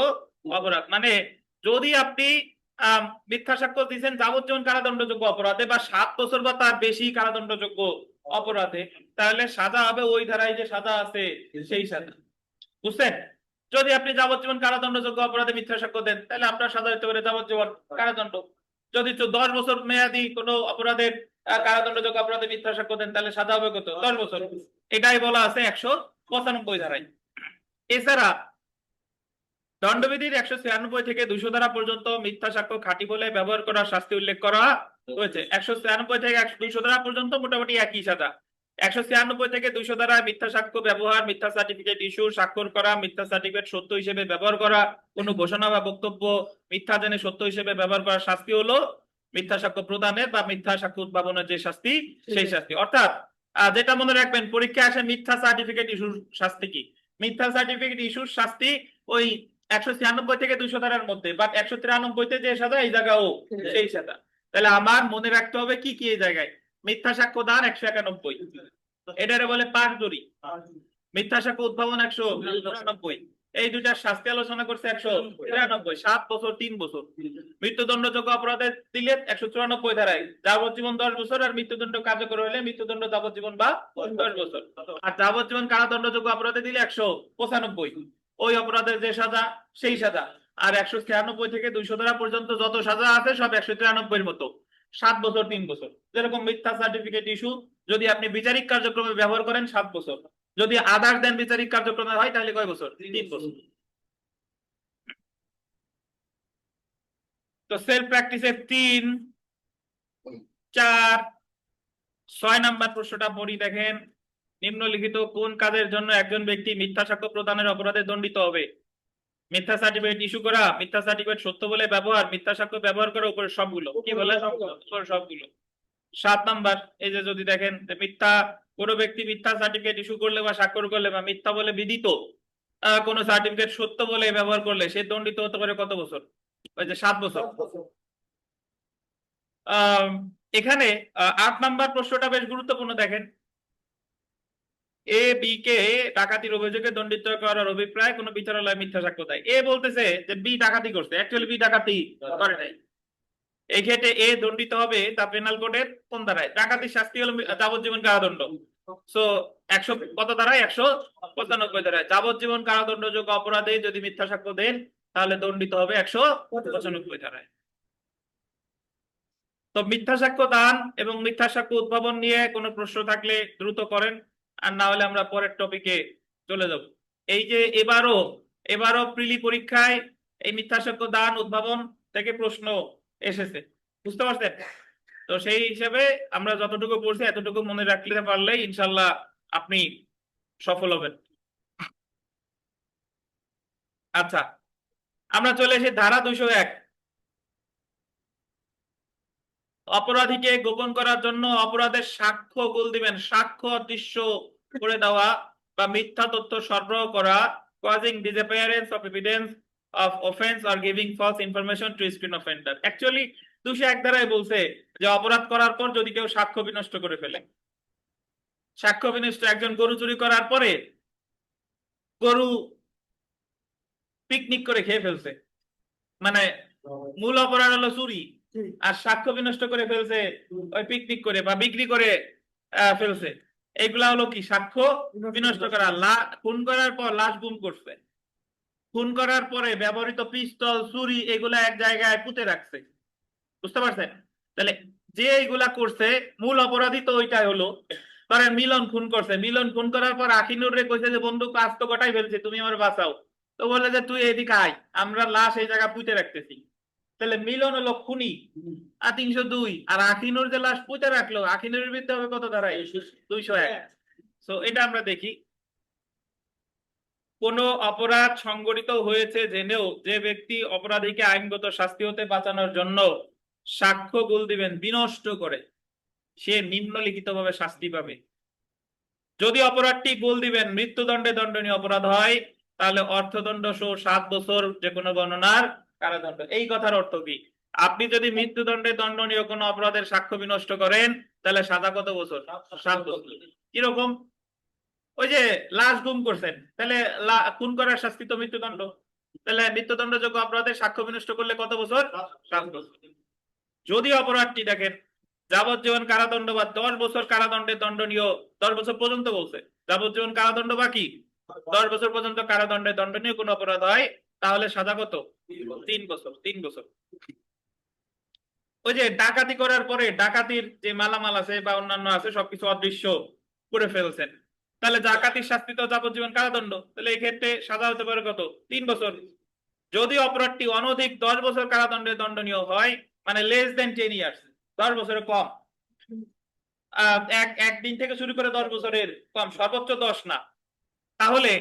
অপরাধ। মানে যদি আপনি মিথ্যা সাক্ষ্য দিচ্ছেন যাবজ্জীবন কারাদণ্ডযোগ্য অপরাধে বা 7 বছর বা তার বেশি কারাদণ্ডযোগ্য অপরাধে, তাহলে সাজা হবে ওই ধারায় যে সাজা আছে সেই সাজা। বুঝছেন? যদি আপনি যাবজ্জীবন কারাদণ্ডযোগ্য অপরাধে মিথ্যা সাক্ষ্য দেন তাহলে আপনার সাজা হতে পারে যাবজ্জীবন কারাদণ্ড। যদি 10 বছর মেয়াদি কোনো অপরাধের কারাদণ্ডযোগ্য অপরাধে মিথ্যা সাক্ষ্য দেন তাহলে সাজা হবে কত 10 বছর। এটাই বলা আছে 195 ধারায়। এছাড়া দণ্ডবিধির 196 থেকে 200 ধারা পর্যন্ত মিথ্যা সাক্ষ্য খাঁটি বলে ব্যবহার করার শাস্তি উল্লেখ করা হয়েছে। 196 থেকে 200 ধারা পর্যন্ত মোটামুটি একই সাজা। 196 থেকে 200 ধারায় মিথ্যা সাক্ষ্য ব্যবহার, মিথ্যা সার্টিফিকেট ইস্যু, স্বাক্ষর করা, মিথ্যা সার্টিফিকেট সত্য হিসেবে ব্যবহার করা, কোনো ঘোষণা বা বক্তব্য মিথ্যা জেনে সত্য হিসেবে ব্যবহার করার শাস্তি হলো মিথ্যা সাক্ষ্য প্রদানের বা মিথ্যা সাক্ষ্য উদ্ভাবনের যে শাস্তি সেই শাস্তি। অর্থাৎ যেটা মনে রাখবেন, পরীক্ষায় আসে মিথ্যা সার্টিফিকেট ইস্যুর শাস্তি কি, মিথ্যা সার্টিফিকেট ইস্যুর শাস্তি ওই 196 থেকে 200 ধারার মধ্যে, বাট 193-তে যে সাজা এই জায়গাও সেই সাজা। তাহলে আমার মনে রাখতে হবে কি কি এই জায়গায়, মিথ্যা সাক্ষ্য দান 191, এটারে বলে পাঁচজরি, মিথ্যা সাক্ষ্য উদ্ভাবন 199, এই দুইটার শাস্তি আলোচনা করছে 193, 7 বছর 3 বছর। মৃত্যুদণ্ডযোগ্য অপরাধে দিলে 194 ধারায় যাবজ্জীবন 10 বছর, আর মৃত্যুদণ্ড কার্যকর হলে মৃত্যুদণ্ড যাবজ্জীবন বা 10 বছর। আর যাবজ্জীবন কারাদণ্ডযোগ্য অপরাধে দিলে 195, ওই অপরাধের যে সাজা সেই সাজা। আর 196 থেকে 200 ধারা পর্যন্ত যত সাজা আছে সব 193 মতো, 7 বছর 3 বছর। যেরকম মিথ্যা সার্টিফিকেট ইস্যু যদি আপনি বিচারিক কার্যক্রমে ব্যবহার করেন 7 বছর, যদি আদার দেন বিচারিক কার্যক্রমে হয় তাহলে কয় বছর, 3 বছর। তো সেলফ প্র্যাকটিসের 3, 4, 6 নাম্বার প্রশ্নটা পড়ি। দেখেন, নিম্নলিখিত কোন কাজের জন্য একজন ব্যক্তি মিথ্যা সাক্ষ্য প্রদানের অপরাধে দণ্ডিত হবে? মিথ্যা সার্টিফিকেট ইস্যু করা, মিথ্যা সার্টিফিকেট সত্য বলে ব্যবহার, মিথ্যা সাক্ষ্য ব্যবহার করা, উপরে সবগুলো। কি বলে? উপরে সবগুলো। 7 নাম্বার, এই যে যদি দেখেন মিথ্যা, কোনো ব্যক্তি মিথ্যা সার্টিফিকেট ইস্যু করলে বা স্বাক্ষর করলে বা মিথ্যা বলে বিদিত কোন সার্টিফিকেট সত্য বলে ব্যবহার করলে সে দণ্ডিত হতে পারে কত বছর? ওই যে 7 বছর। এখানে 8 নাম্বার প্রশ্নটা বেশ গুরুত্বপূর্ণ। দেখেন, এ বি কে ডাকাতির অভিযোগে দণ্ডিত করার অভিপ্রায় কোন বিচারালয় মিথ্যা সাক্ষ্য দেয়। এ বলতেছে যে বি ডাকাতি করছে, অ্যাকচুয়ালি বি ডাকাতি করে নাই। এই ক্ষেত্রে এ দণ্ডিত হবে তা পেনাল কোডের কোন ধারায়? ডাকাতির শাস্তি হলো যাবজ্জীবন কারাদণ্ড। সো 100 কত ধারায়? 195 ধারায়। যাবজ্জীবন কারাদণ্ডযোগ্য অপরাধে যদি মিথ্যা সাক্ষ্য দেন তাহলে দণ্ডিত হবে 195 ধারায়। তো মিথ্যা সাক্ষ্য দান এবং মিথ্যা সাক্ষ্য উদ্ভাবন নিয়ে কোনো প্রশ্ন থাকলে দ্রুত করেন, আর না হলে আমরা পরের টপিকে চলে যাব। এই যে এবারও এবারও প্রিলি পরীক্ষায় এই মিথ্যা সাক্ষ্য দান উদ্ভাবন থেকে প্রশ্ন এসেছে, বুঝতে পারছেন? তো সেই হিসেবে আমরা যতটুকু পড়ছি এতটুকু মনে রাখতে পারলেই ইনশাল্লাহ আপনি সফল হবেন। আচ্ছা, আমরা চলে এসে ধারা 201। অপরাধীকে গোপন করার জন্য অপরাধের সাক্ষ্য গোল দিবেন, সাক্ষ্য অদৃশ্য করে দেওয়া বা মিথ্যা তথ্য সরবরাহ করা, causing disappearance of evidence of offense or giving false information to screen offender। Actually 201 ধারায় বলছে যে অপরাধ করার পর যদি কেউ সাক্ষ্য বিনষ্ট করে ফেলে, সাক্ষ্য বিনষ্ট, একজন গরু চুরি করার পরে গরু পিকনিক করে খেয়ে ফেলছে, মানে মূল অপরাধ হলো চুরি, আর সাক্ষ্য বিনষ্ট করে ফেলছে ওই পিকনিক করে বা বিক্রি করে ফেলছে। এইগুলা হলো কি? সাক্ষ্য বিনষ্ট করা। খুন করার পর লাশ গুম করছে, খুন করার পরে ব্যবহৃত পিস্তল, ছুরি এগুলা এক জায়গায় পুঁতে রাখছে, বুঝতে পারছেন? তাহলে যে এইগুলা করছে মূল অপরাধী তো ওইটাই হলো। ধরেন মিলন খুন করছে, মিলন খুন করার পর আখিনুর রে কইছে যে বন্ধু কাজ তো কটাই ফেলছে, তুমি আমার বাঁচাও। তো বলে যে তুই এদিকে আয়, আমরা লাশ এই জায়গা পুঁতে রাখতেছি। তাহলে মিলন হলো খুনি আর 302, আর আখিনুর যে লাশ পুঁতে রাখলো, আখিনুরের বিরুদ্ধে হবে কত ধারায়? 201। তো এটা আমরা দেখি, কোন অপরাধ সংগঠিত হয়েছে জেনেও যে ব্যক্তি অপরাধীকে আইনগত শাস্তি হতে বাঁচানোর জন্য সাক্ষ্য গোল দিবেন বিনষ্ট করে, সে নিম্নলিখিতভাবে শাস্তি পাবে। যদি অপরাধটি গোল দিবেন মৃত্যুদণ্ডে দণ্ডনীয় অপরাধ হয়, তাহলে অর্থদণ্ড সহ 7 বছর যে কোনো গণনার কারাদণ্ড। এই কথার অর্থ কি? আপনি যদি মৃত্যুদণ্ডে দণ্ডনীয় কোনো অপরাধের সাক্ষ্য বিনষ্ট করেন তাহলে সাজা কত বছর? 7 বছর। কিরকম? ওই যে লাশ গুম করছেন, তাহলে খুন করার শাস্তি তো মৃত্যুদণ্ড, তাহলে মৃত্যুদণ্ডযোগ্য অপরাধের সাক্ষ্য বিনষ্ট করলে কত বছর? 7 বছর। যদি অপরাধটি দেখেন যাবজ্জীবন কারাদণ্ড বা 10 বছর কারাদণ্ডে দণ্ডনীয়, 10 বছর পর্যন্ত বলছে, যাবজ্জীবন কারাদণ্ড বা কি 10 বছর পর্যন্ত কারাদণ্ডে দণ্ডনীয় কোন অপরাধ হয়, তাহলে সাজা কত? 3 বছর। 3 বছর। ওই যে ডাকাতি করার পরে ডাকাতির যে মালামাল আছে বা অন্যান্য আছে সবকিছু অদৃশ্য করে ফেলছেন, তাহলে ডাকাতির শাস্তি তো যাবজ্জীবন কারাদণ্ড, তাহলে এই ক্ষেত্রে সাজা হতে পারে কত? 3 বছর। যদি অপরাধটি অনধিক 10 বছর কারাদণ্ডে দণ্ডনীয় হয়, মানে লেস দেন 10 ইয়ার্স, 10 বছরের কম, একদিন থেকে শুরু করে 10 বছরের কম, সর্বোচ্চ 10 না, তাহলে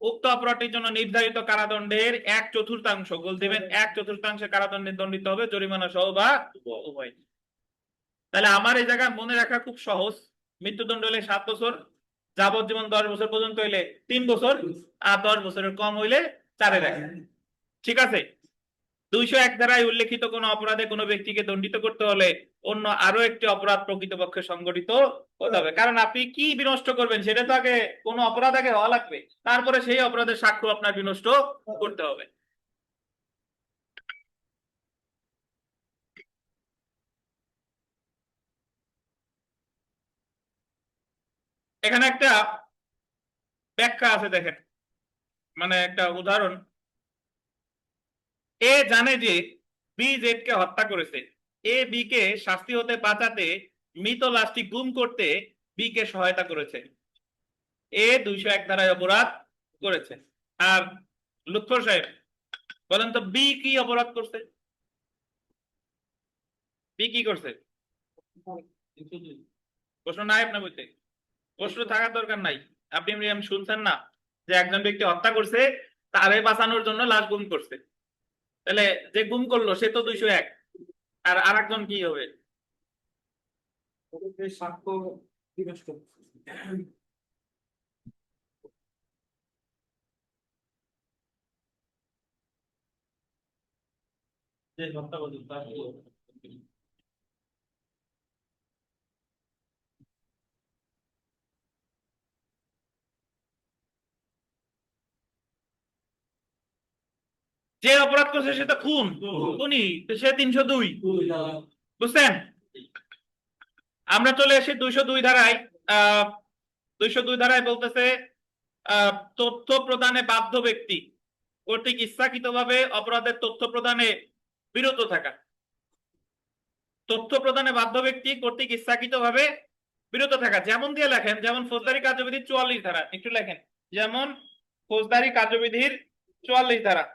উক্ত অপরাধটির জন্য নির্ধারিত কারাদণ্ডের 1/4 গোল দিবেন, 1/4 কারাদণ্ডে দণ্ডিত হবে, জরিমানা সহ বা উভয়। তাহলে আমার এই জায়গা মনে রাখা খুব সহজ, মৃত্যুদণ্ড হলে 7 বছর, যাবজ্জীবন 10 বছর পর্যন্ত হইলে 3 বছর, আর 10 বছরের কম হইলে 4-এ রাখা। ঠিক আছে? 201 ধারায় উল্লেখিত কোন অপরাধে কোনো ব্যক্তিকে দণ্ডিত করতে হলে অন্য আরো একটি অপরাধ প্রকৃতপক্ষে সংগঠিত হতে হবে। কারণ আপনি কি বিনষ্ট করবেন সেটা তো আগে কোনো অপরাধ আগে হওয়া লাগবে, তারপরে সেই অপরাধের সাক্ষ্য আপনার বিনষ্ট করতে হবে। এখানে একটা ব্যাখ্যা আছে, দেখেন, মানে একটা উদাহরণ। এ জানে যে বি জেড কে হত্যা করেছে, এ বি কে শাস্তি হতে বাঁচাতে মৃত লাশটি গুম করতে বি কে সহায়তা করেছে। এ 201 ধারায় অপরাধ করেছে। আর লুৎফর সাহেব বলেন তো বি কি অপরাধ করছে? বি কি করছে? প্রশ্ন নাই আপনার বলতে? প্রশ্ন থাকার দরকার নাই। আপনি শুনছেন না যে একজন ব্যক্তি হত্যা করছে, তারে বাঁচানোর জন্য লাশ গুম করছে, তাহলে যে গুম করলো সে তো 201, আর আরেকজন কি হবে? সাক্ষ্য বিনষ্ট। যে হত্যা করছে তার যে অপরাধ করছে সে তো খুনি, তো সে 302, বুঝছেন? আমরা চলে আসি 202 ধারায়। 202 ধারায় বলতেছে তথ্য প্রদানে বাধ্য ব্যক্তি কর্তৃক ইচ্ছাকৃতভাবে অপরাধের তথ্য প্রদানে বিরত থাকা। তথ্য প্রদানে বাধ্য ব্যক্তি কর্তৃক ইচ্ছাকৃতভাবে বিরত থাকা, যেমন দিয়ে লেখেন, যেমন ফৌজদারি কার্যবিধির 44 ধারা, একটু লেখেন, যেমন ফৌজদারি কার্যবিধির 44 ধারা।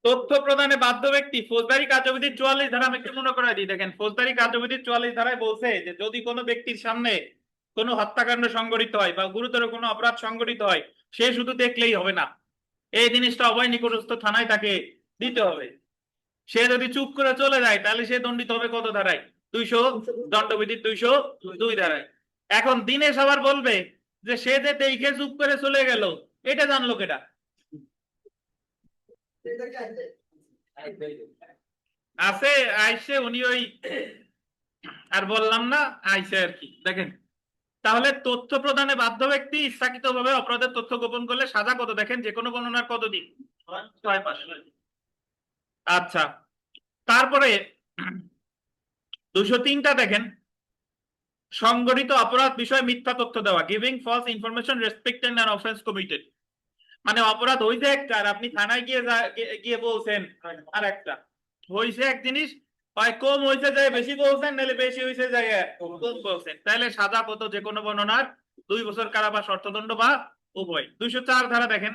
তথ্য প্রদানে বাধ্য ব্যক্তি ফৌজদারি কার্যবিধির 44 ধারা আমি একটু মনে করাই দিই। দেখেন, ফৌজদারি কার্যবিধির 44 ধারায় বলছে যে যদি কোনো ব্যক্তির সামনে কোনো হত্যাকাণ্ড সংঘটিত হয় বা গুরুতর কোনো অপরাধ সংঘটিত হয়, সে শুধু দেখলেই হবে না, এই জিনিসটা অভয় নিকটস্থ থানায় তাকে দিতে হবে। সে যদি চুপ করে চলে যায় তাহলে সে দণ্ডিত হবে কত ধারায়? 200, দণ্ডবিধির 202 ধারায়। এখন দিনেশ আবার বলবে যে সে যে দেখে চুপ করে চলে গেল, এটা জানলো কেটা? আছে, আইসে উনি ওই, আর বললাম না, আইসে আর কি। দেখেন, তাহলে তথ্য প্রদানে বাধ্য ব্যক্তি ইচ্ছাকৃতভাবে অপরাধের তথ্য গোপন করলে সাজা কত? দেখেন, যে কোনো গণনার কত দিন? 6 মাস। আচ্ছা, তারপরে 203টা দেখেন, সংগঠিত অপরাধ বিষয়ে মিথ্যা তথ্য দেওয়া, giving false information respecting an offence committed. মানে অপরাধ হইছে একটা আর আপনি থানায় গিয়ে গিয়ে বলছেন আর একটা। হইছে এক জিনিস, হয় কম হইছে যায় বেশি বলছেন, নাহলে বেশি হইছে যায় কম বলছেন, তাহলে সাজা কত? যে কোনো বর্ণনার 2 বছর কারাবাস, অর্থদণ্ড বা উভয়। 204 ধারা দেখেন,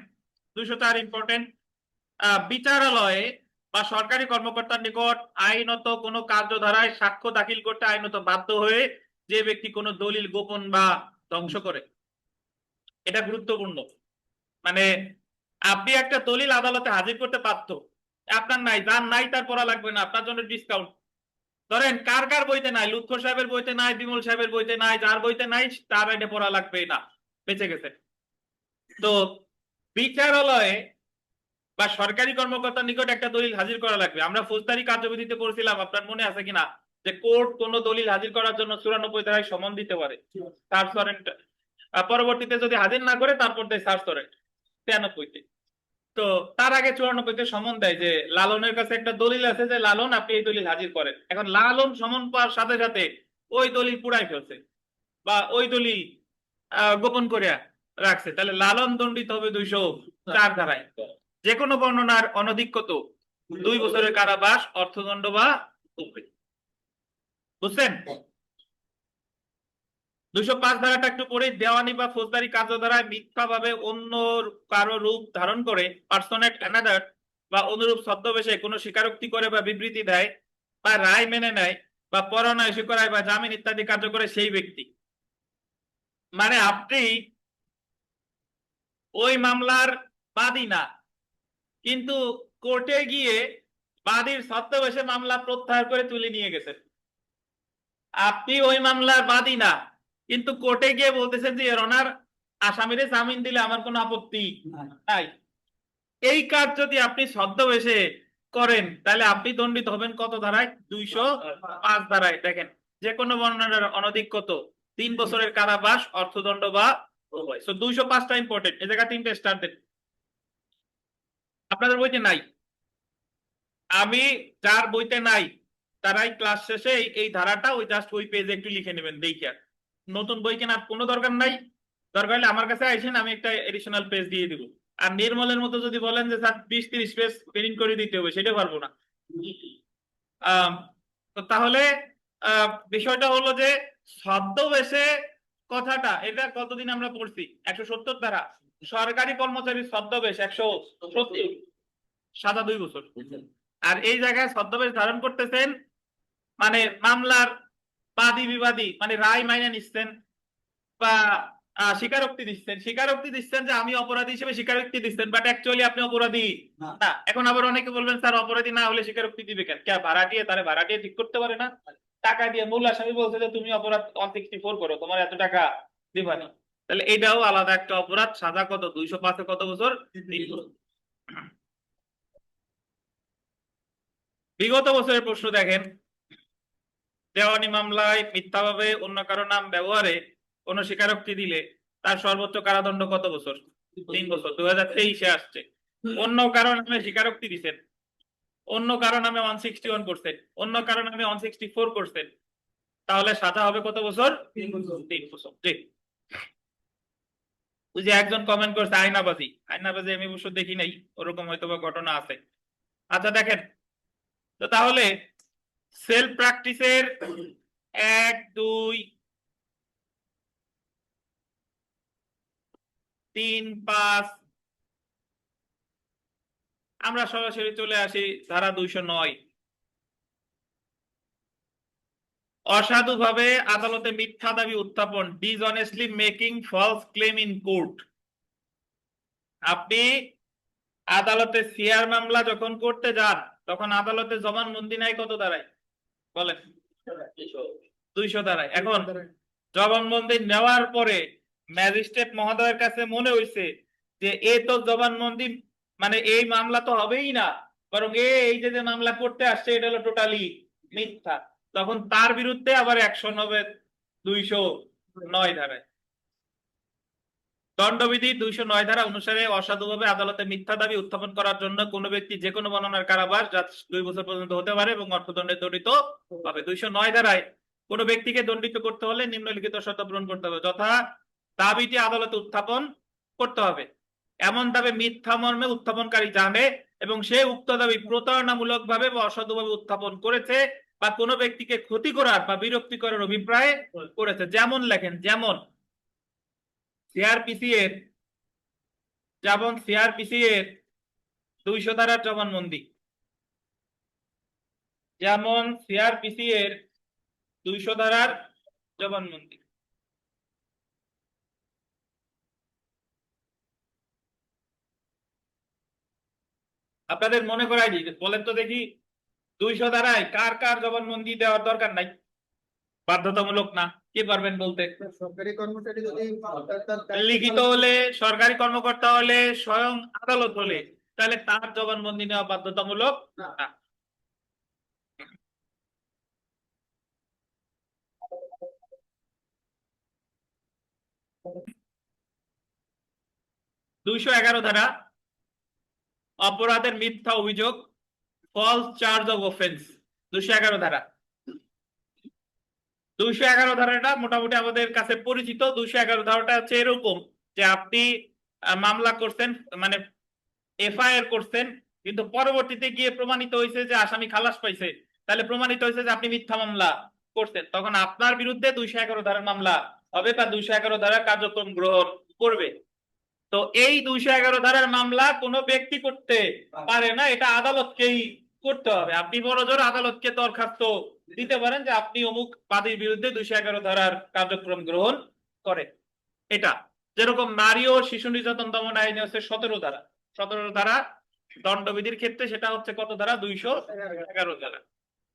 204 ইম্পর্টেন্ট। বিচারালয়ে বা সরকারি কর্মকর্তার নিকট আইনত কোনো কার্যধারায় সাক্ষ্য দাখিল করতে আইনত বাধ্য হয়ে যে ব্যক্তি কোনো দলিল গোপন বা ধ্বংস করে, এটা গুরুত্বপূর্ণ। মানে আপনি একটা দলিল আদালতে হাজির করতে বাধ্য, আপনার নাই, যার নাই তার পড়া লাগবে না, আপনার জন্য ডিসকাউন্ট। ধরেন কার কার বইতে নাই? লুৎফর সাহেবের বইতে নাই, বিমল সাহেবের বইতে নাই, যার বইতে নাই তার এটা পড়া লাগবে না, বেঁচে গেছে। তো বিচারালয়ে বা সরকারি কর্মকর্তার নিকট একটা দলিল হাজির করা লাগবে। আমরা ফৌজদারি কার্যবিধিতে পড়ছিলাম, আপনার মনে আছে কিনা, যে কোর্ট কোন দলিল হাজির করার জন্য 94 ধারায় সমন দিতে পারে, সার্চ ওয়ারেন্ট। পরবর্তীতে যদি হাজির না করে তারপর দেয় সার্চ ওয়ারেন্ট 93-তে। তো তার আগে 94-তে সমন দেয় যে লালনের কাছে একটা দলিল আছে, যে লালন আপনি এই দলিল হাজির করেন। এখন লালন সমন পাওয়ার সাথে সাথে ওই দলিল পুড়াই ফেলছে বা ওই দলিল গোপন করে রাখছে, তাহলে লালন দণ্ডিত হবে 204 ধারায়। যে কোনো বর্ণনার অনধিক কত? 2 বছরের কারাবাস, অর্থদণ্ড বা উভয়। বুঝছেন? 205 ধারাটা একটু পরে, দেওয়ানি বা ফৌজদারি কার্যধারায় মিথ্যাভাবে অন্য কারো রূপ ধারণ করে, পার্সোনেট অ্যানাদার বা অনুরূপ ছদ্মবেশে কোনো স্বীকারোক্তি করে বা বিবৃতি দেয় বা রায় মেনে নেয় বা পরোয়ানা ইস্যু করায় বা জামিন ইত্যাদি কার্য করে সেই ব্যক্তি। মানে আপনি ওই মামলার বাদী না, কিন্তু কোর্টে গিয়ে বাদীর ছদ্মবেশে মামলা প্রত্যাহার করে তুলে নিয়ে গেছেন। আপনি ওই মামলার বাদী না, কিন্তু কোর্টে গিয়ে বলতেছেন যে এর অনার আসামিরে জামিন দিলে আমার কোনো আপত্তি নাই। এই কাজ যদি আপনি ছদ্মবেশে করেন তাহলে আপনি দণ্ডিত হবেন কত ধারায়? 205 ধারায়। দেখেন, যে কোনো বর্ণনার অনধিক কত? 3 বছরের কারাবাস, অর্থদণ্ড বা উভয়। সো 205টা ইম্পর্টেন্ট, এই জায়গা 3টে স্টার দেন। আপনাদের বইতে নাই, আমি যার বইতে নাই তারাই ক্লাস শেষে এই ধারাটা ওই জাস্ট ওই পেজে একটু লিখে নেবেন দেখে। নতুন বই কেনার কোনো দরকার নাই, দরকার হলে আমার কাছে আইসেন, আমি একটা এডিশনাল পেজ দিয়ে দিব। আর নির্মলের মতো যদি বলেন যে স্যার 20-30 পেজ প্রিন্ট করে দিতে হবে, সেটা পারবো না। তো তাহলে বিষয়টা হলো যে ছদ্মবেশে কথাটা, এটা কতদিন আমরা পড়ছি? 170 ধারা। সরকারি কর্মচারী ছদ্মবেশ 170, সাদা 2 বছর। আর এই জায়গায় ছদ্মবেশ ধারণ করতেছেন মানে মামলার বাদী বিবাদী, মানে রায় মাইনে নিচ্ছেন বা স্বীকারোক্তি দিচ্ছেন, স্বীকারোক্তি দিচ্ছেন যে আমি অপরাধী হিসেবে স্বীকারোক্তি দিচ্ছেন, বাট অ্যাকচুয়ালি আপনি অপরাধী না। এখন আবার অনেকে বলবেন স্যার অপরাধী না হলে স্বীকারোক্তি দিবে কেন? কে ভাড়াটিয়ে তারে ভাড়াটিয়ে ঠিক করতে পারে না? টাকা দিয়ে মূল আসামি বলছে যে তুমি অপরাধ 164 করো, তোমার এত টাকা দিবা না, তাহলে এইটাও আলাদা একটা অপরাধ। সাজা কত? 205-এ কত বছর? 3 বছর। বিগত বছরের প্রশ্ন দেখেন, দেওয়ানি মামলায় মিথ্যাভাবে অন্য কারো নাম ব্যবহারে কোনো স্বীকারোক্তি দিলে তার সর্বোচ্চ কারাদণ্ড কত বছর? 3 বছর। 2023-এ আসছে। অন্য কারো নামে স্বীকারোক্তি দিচ্ছেন, অন্য কারো নামে 161 করছেন, অন্য কারো নামে 164 করছেন, তাহলে সাজা হবে কত বছর? 3 বছর। 3 বছর। জি। ওই যে একজন কমেন্ট করছে আয়নাবাজি, আয়নাবাজি আমি অবশ্য দেখি নাই, ওরকম হয়তো বা ঘটনা আছে। আচ্ছা দেখেন, তো তাহলে সেলফ প্র্যাকটিসের 1 2 3 5 আমরা সরাসরি চলে আসি ধারা 209। অসাধুভাবে আদালতে মিথ্যা দাবি উত্থাপন, dishonestly making false claim in court. আপনি আদালতে সিআর মামলা যখন করতে যান তখন আদালতে জবানবন্দি নাই কত দাঁড়ায় বলেন? 200 দাঁড়ায়। এখন জবানবন্দি নেওয়ার পরে ম্যাজিস্ট্রেট মহোদয়ের কাছে মনে হইছে যে এ তো জবানবন্দি মানে এই মামলা তো হবেই না, বরং এই যে মামলা করতে আসছে এটা হলো টোটালি মিথ্যা, তখন তার বিরুদ্ধে আবার অ্যাকশন হবে 209 ধারায়। দণ্ডবিধি 209 ধারা অনুসারে অসাধুভাবে আদালতে মিথ্যা দাবি উত্থাপন করার জন্য কোনো ব্যক্তি যে কোনো বর্ণনার কারাবাস যা 2 বছর পর্যন্ত হতে পারে এবং অর্থদণ্ডে দণ্ডিত হবে। 209 ধারায় কোনো ব্যক্তিকে দণ্ডিত করতে হলে নিম্নলিখিত শর্ত পূরণ করতে হবে, যথা দাবিটি আদালতে উত্থাপন করতে হবে, এমন দাবি মিথ্যা মর্মে উত্থাপনকারী জানে এবং সে উক্ত দাবি প্রতারণামূলক ভাবে বা অসাধুভাবে উত্থাপন করেছে বা কোনো ব্যক্তিকে ক্ষতি করার বা বিরক্তি করার অভিপ্রায় করেছে। যেমন লেখেন, যেমন সিআরপিসি এর 200 ধারার জবানবন্দি, যেমন সিআরপিসি এর 200 ধারার জবানবন্দি। আপনাদের মনে করাই দিই, বলেন তো দেখি 200 ধারায় কার কার জবানবন্দি দেওয়ার দরকার নাই, বাধ্যতামূলক না, কে পারবেন বলতে? সরকারি কর্মচারী যদি লিখিত হলে, সরকারি কর্মকর্তা হলে, স্বয়ং আদালত হলে, তাহলে তার জবানবন্দি নেওয়া বাধ্যতামূলক না। 211 ধারা অপরাধের মিথ্যা অভিযোগ, ফলস চার্জ অফ অফেন্স। 211 ধারা, 211 ধারাটা মোটামুটি আমাদের কাছে পরিচিত। 211 ধারাটা হচ্ছে এরকম যে আপনি মামলা করছেন, মানে এফআইআর করছেন, কিন্তু পরবর্তীতে গিয়ে প্রমাণিত হয়েছে যে আসামি খালাস পাইছে, তাহলে প্রমাণিত হয়েছে যে আপনি মিথ্যা মামলা করছেন, তখন আপনার বিরুদ্ধে 211 ধারার মামলা হবে বা 211 ধারার কার্যক্রম গ্রহণ করবে। তো এই 211 ধারার মামলা কোনো ব্যক্তি করতে পারে না, এটা আদালতকেই করতে হবে। আপনি বড়জোর আদালতকে দরখাস্ত দিতে পারেন যে আপনি অমুক বাদীর বিরুদ্ধে 211 ধারার কার্যক্রম গ্রহণ করেন। এটা যেরকম নারী ও শিশু নির্যাতন দমন আইনে হচ্ছে 17 ধারা, 17 ধারা দণ্ডবিধির ক্ষেত্রে সেটা হচ্ছে কত ধারা? 211 ধারা।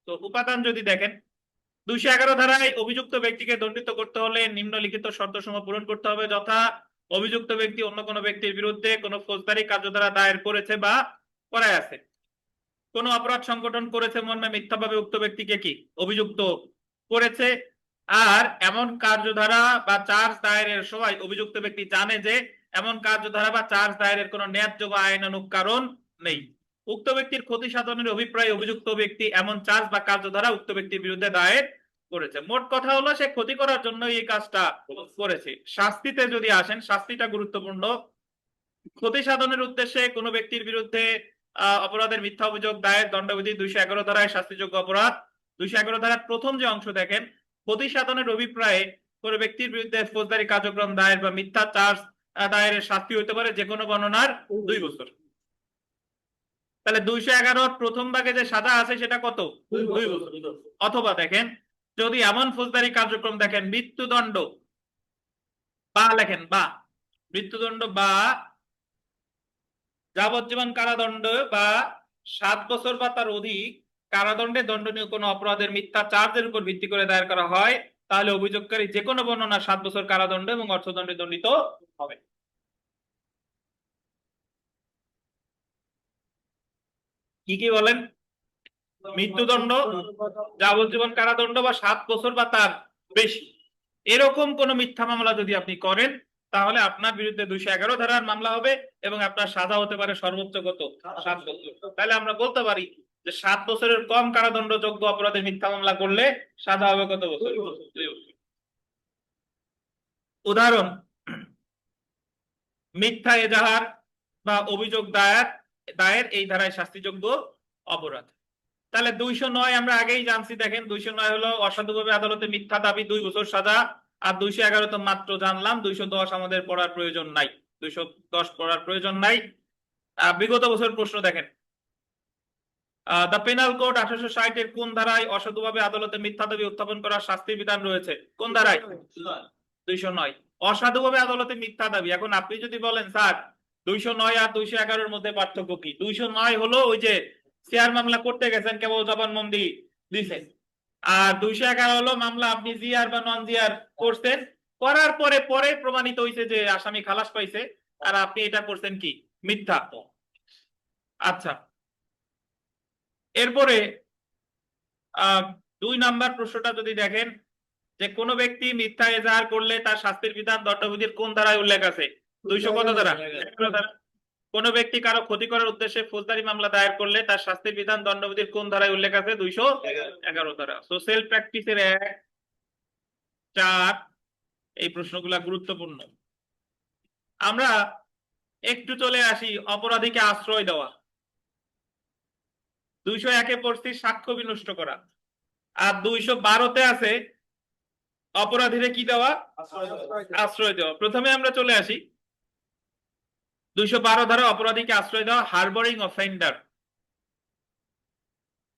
তো উপাদান যদি দেখেন, 211 ধারায় অভিযুক্ত ব্যক্তিকে দণ্ডিত করতে হলে নিম্নলিখিত শর্তসমূহ পূরণ করতে হবে, যথা অভিযুক্ত ব্যক্তি অন্য কোনো ব্যক্তির বিরুদ্ধে কোনো ফৌজদারি কার্যধারা দায়ের করেছে বা করায় আছে, কোন অপরাধ সংগঠন করেছে মর্মে মিথ্যাভাবে উক্ত ব্যক্তিকে কি অভিযুক্ত করেছে, আর এমন কার্যধারা বা চার্জ দায়েরের সময় অভিযুক্ত ব্যক্তি জানে যে এমন কার্যধারা বা চার্জ দায়েরের কোনো ন্যায্য বা আইনানুগ কারণ নেই, উক্ত ব্যক্তির ক্ষতি সাধনের অভিপ্রায়ে অভিযুক্ত ব্যক্তি এমন চার্জ বা কার্যধারা উক্ত ব্যক্তির বিরুদ্ধে দায়ের করেছে। মোট কথা হলো সে ক্ষতি করার জন্য এই কাজটা করেছে। শাস্তিতে যদি আসেন, শাস্তিটা গুরুত্বপূর্ণ। ক্ষতি সাধনের উদ্দেশ্যে কোনো ব্যক্তির বিরুদ্ধে অপরাধের মিথ্যা অভিযোগ দায়ের, দণ্ডবিধি 211 ধারায় শাস্তিযোগ্য অপরাধ। 211 ধারার প্রথম যে অংশ দেখেন, ক্ষতি সাধনের অভিপ্রায়ে কোনো ব্যক্তির বিরুদ্ধে ফৌজদারি কার্যক্রম দায়ের বা মিথ্যা চার্জ দায়েরের শাস্তি হইতে পারে যে কোনো বর্ণনার 2 বছর। তাহলে 211 প্রথম ভাগে যে সাজা আছে সেটা কত? 2 বছর। অথবা দেখেন, যদি এমন ফৌজদারি কার্যক্রম দেখেন মৃত্যুদণ্ড বা লেখেন বা মৃত্যুদণ্ড বা যাবজ্জীবন কারাদণ্ড বা 7 বছর বা তার অধিক কারাদণ্ডে দণ্ডনীয় কোনো অপরাধের মিথ্যা চার্জের উপর ভিত্তি করে দায়ের করা হয়, তাহলে অভিযোগকারী যে কোনো বর্ণনা 7 বছর কারাদণ্ড এবং অর্থদণ্ডে দণ্ডিত হবে। কি কি বলেন? মৃত্যুদণ্ড, যাবজ্জীবন কারাদণ্ড বা 7 বছর বা তার বেশি, এরকম কোন মিথ্যা মামলা যদি আপনি করেন তাহলে আপনার বিরুদ্ধে 211 ধারার মামলা হবে এবং আপনার সাজা হতে পারে সর্বোচ্চ কত? 7 বছর। তাহলে আমরা বলতে পারি যে 7 বছরের কম কারাদণ্ডযোগ্য অপরাধে মিথ্যা মামলা করলে সাজা হবে কত বছর? 2 বছর। উদাহরণ, মিথ্যা এজাহার বা অভিযোগ দায়ের এই ধারায় শাস্তিযোগ্য অপরাধ। তাহলে 209 আমরা আগেই জানছি। দেখেন 209 হলো অসাধুভাবে আদালতে মিথ্যা দাবি, 2 বছর সাজা। আর 211 তো মাত্র জানলাম, 210 আমাদের পড়ার প্রয়োজন নাই, 210 পড়ার প্রয়োজন নাই। বিগত বছর প্রশ্ন দেখেন, দ্য পেনাল কোড 1860 এর কোন ধারায় অসাধুভাবে আদালতে মিথ্যা দাবি উত্থাপন করার শাস্তির বিধান রয়েছে? কোন ধারায়? 209। অসাধুভাবে আদালতে মিথ্যা দাবি। এখন আপনি যদি বলেন স্যার 209 আর 211 এর মধ্যে পার্থক্য কি? 209 হলো ওই যে শেয়ার মামলা করতে গেছেন, কেবল জবানবন্দি দিছেন। আর 211 হলো মামলা আপনি জিআর বা নন জিআর করছেন, করার পরে পরে প্রমাণিত হয়েছে যে আসামি খালাস পাইছে, আর আপনি এটা করছেন কি? মিথ্যা। আচ্ছা, এরপরে 2 নাম্বার প্রশ্নটা যদি দেখেন, যে কোন ব্যক্তি মিথ্যা এজাহার করলে তার শাস্তির বিধান দণ্ডবিধির কোন ধারায় উল্লেখ আছে? 200 কত ধারা? 11 ধারা। কোন ব্যক্তি কারো ক্ষতি করার উদ্দেশ্যে ফৌজদারি মামলা দায়ের করলে তার শাস্তির বিধান দণ্ডবিধির কোন ধারায় উল্লেখ আছে? 211 ধারা। সোশ্যাল প্র্যাকটিসের 1, 4 এই প্রশ্নগুলা গুরুত্বপূর্ণ। আমরা একটু চলে আসি অপরাধীকে আশ্রয় দেওয়া। 201-এ পড়ছি সাক্ষ্য বিনষ্ট করা, আর 212-তে আছে অপরাধীরে কি দেওয়া? আশ্রয় দেওয়া। প্রথমে আমরা চলে আসি 212 ধারা, অপরাধীকে আশ্রয় দেওয়া। হারবরিং অফেন্ডার,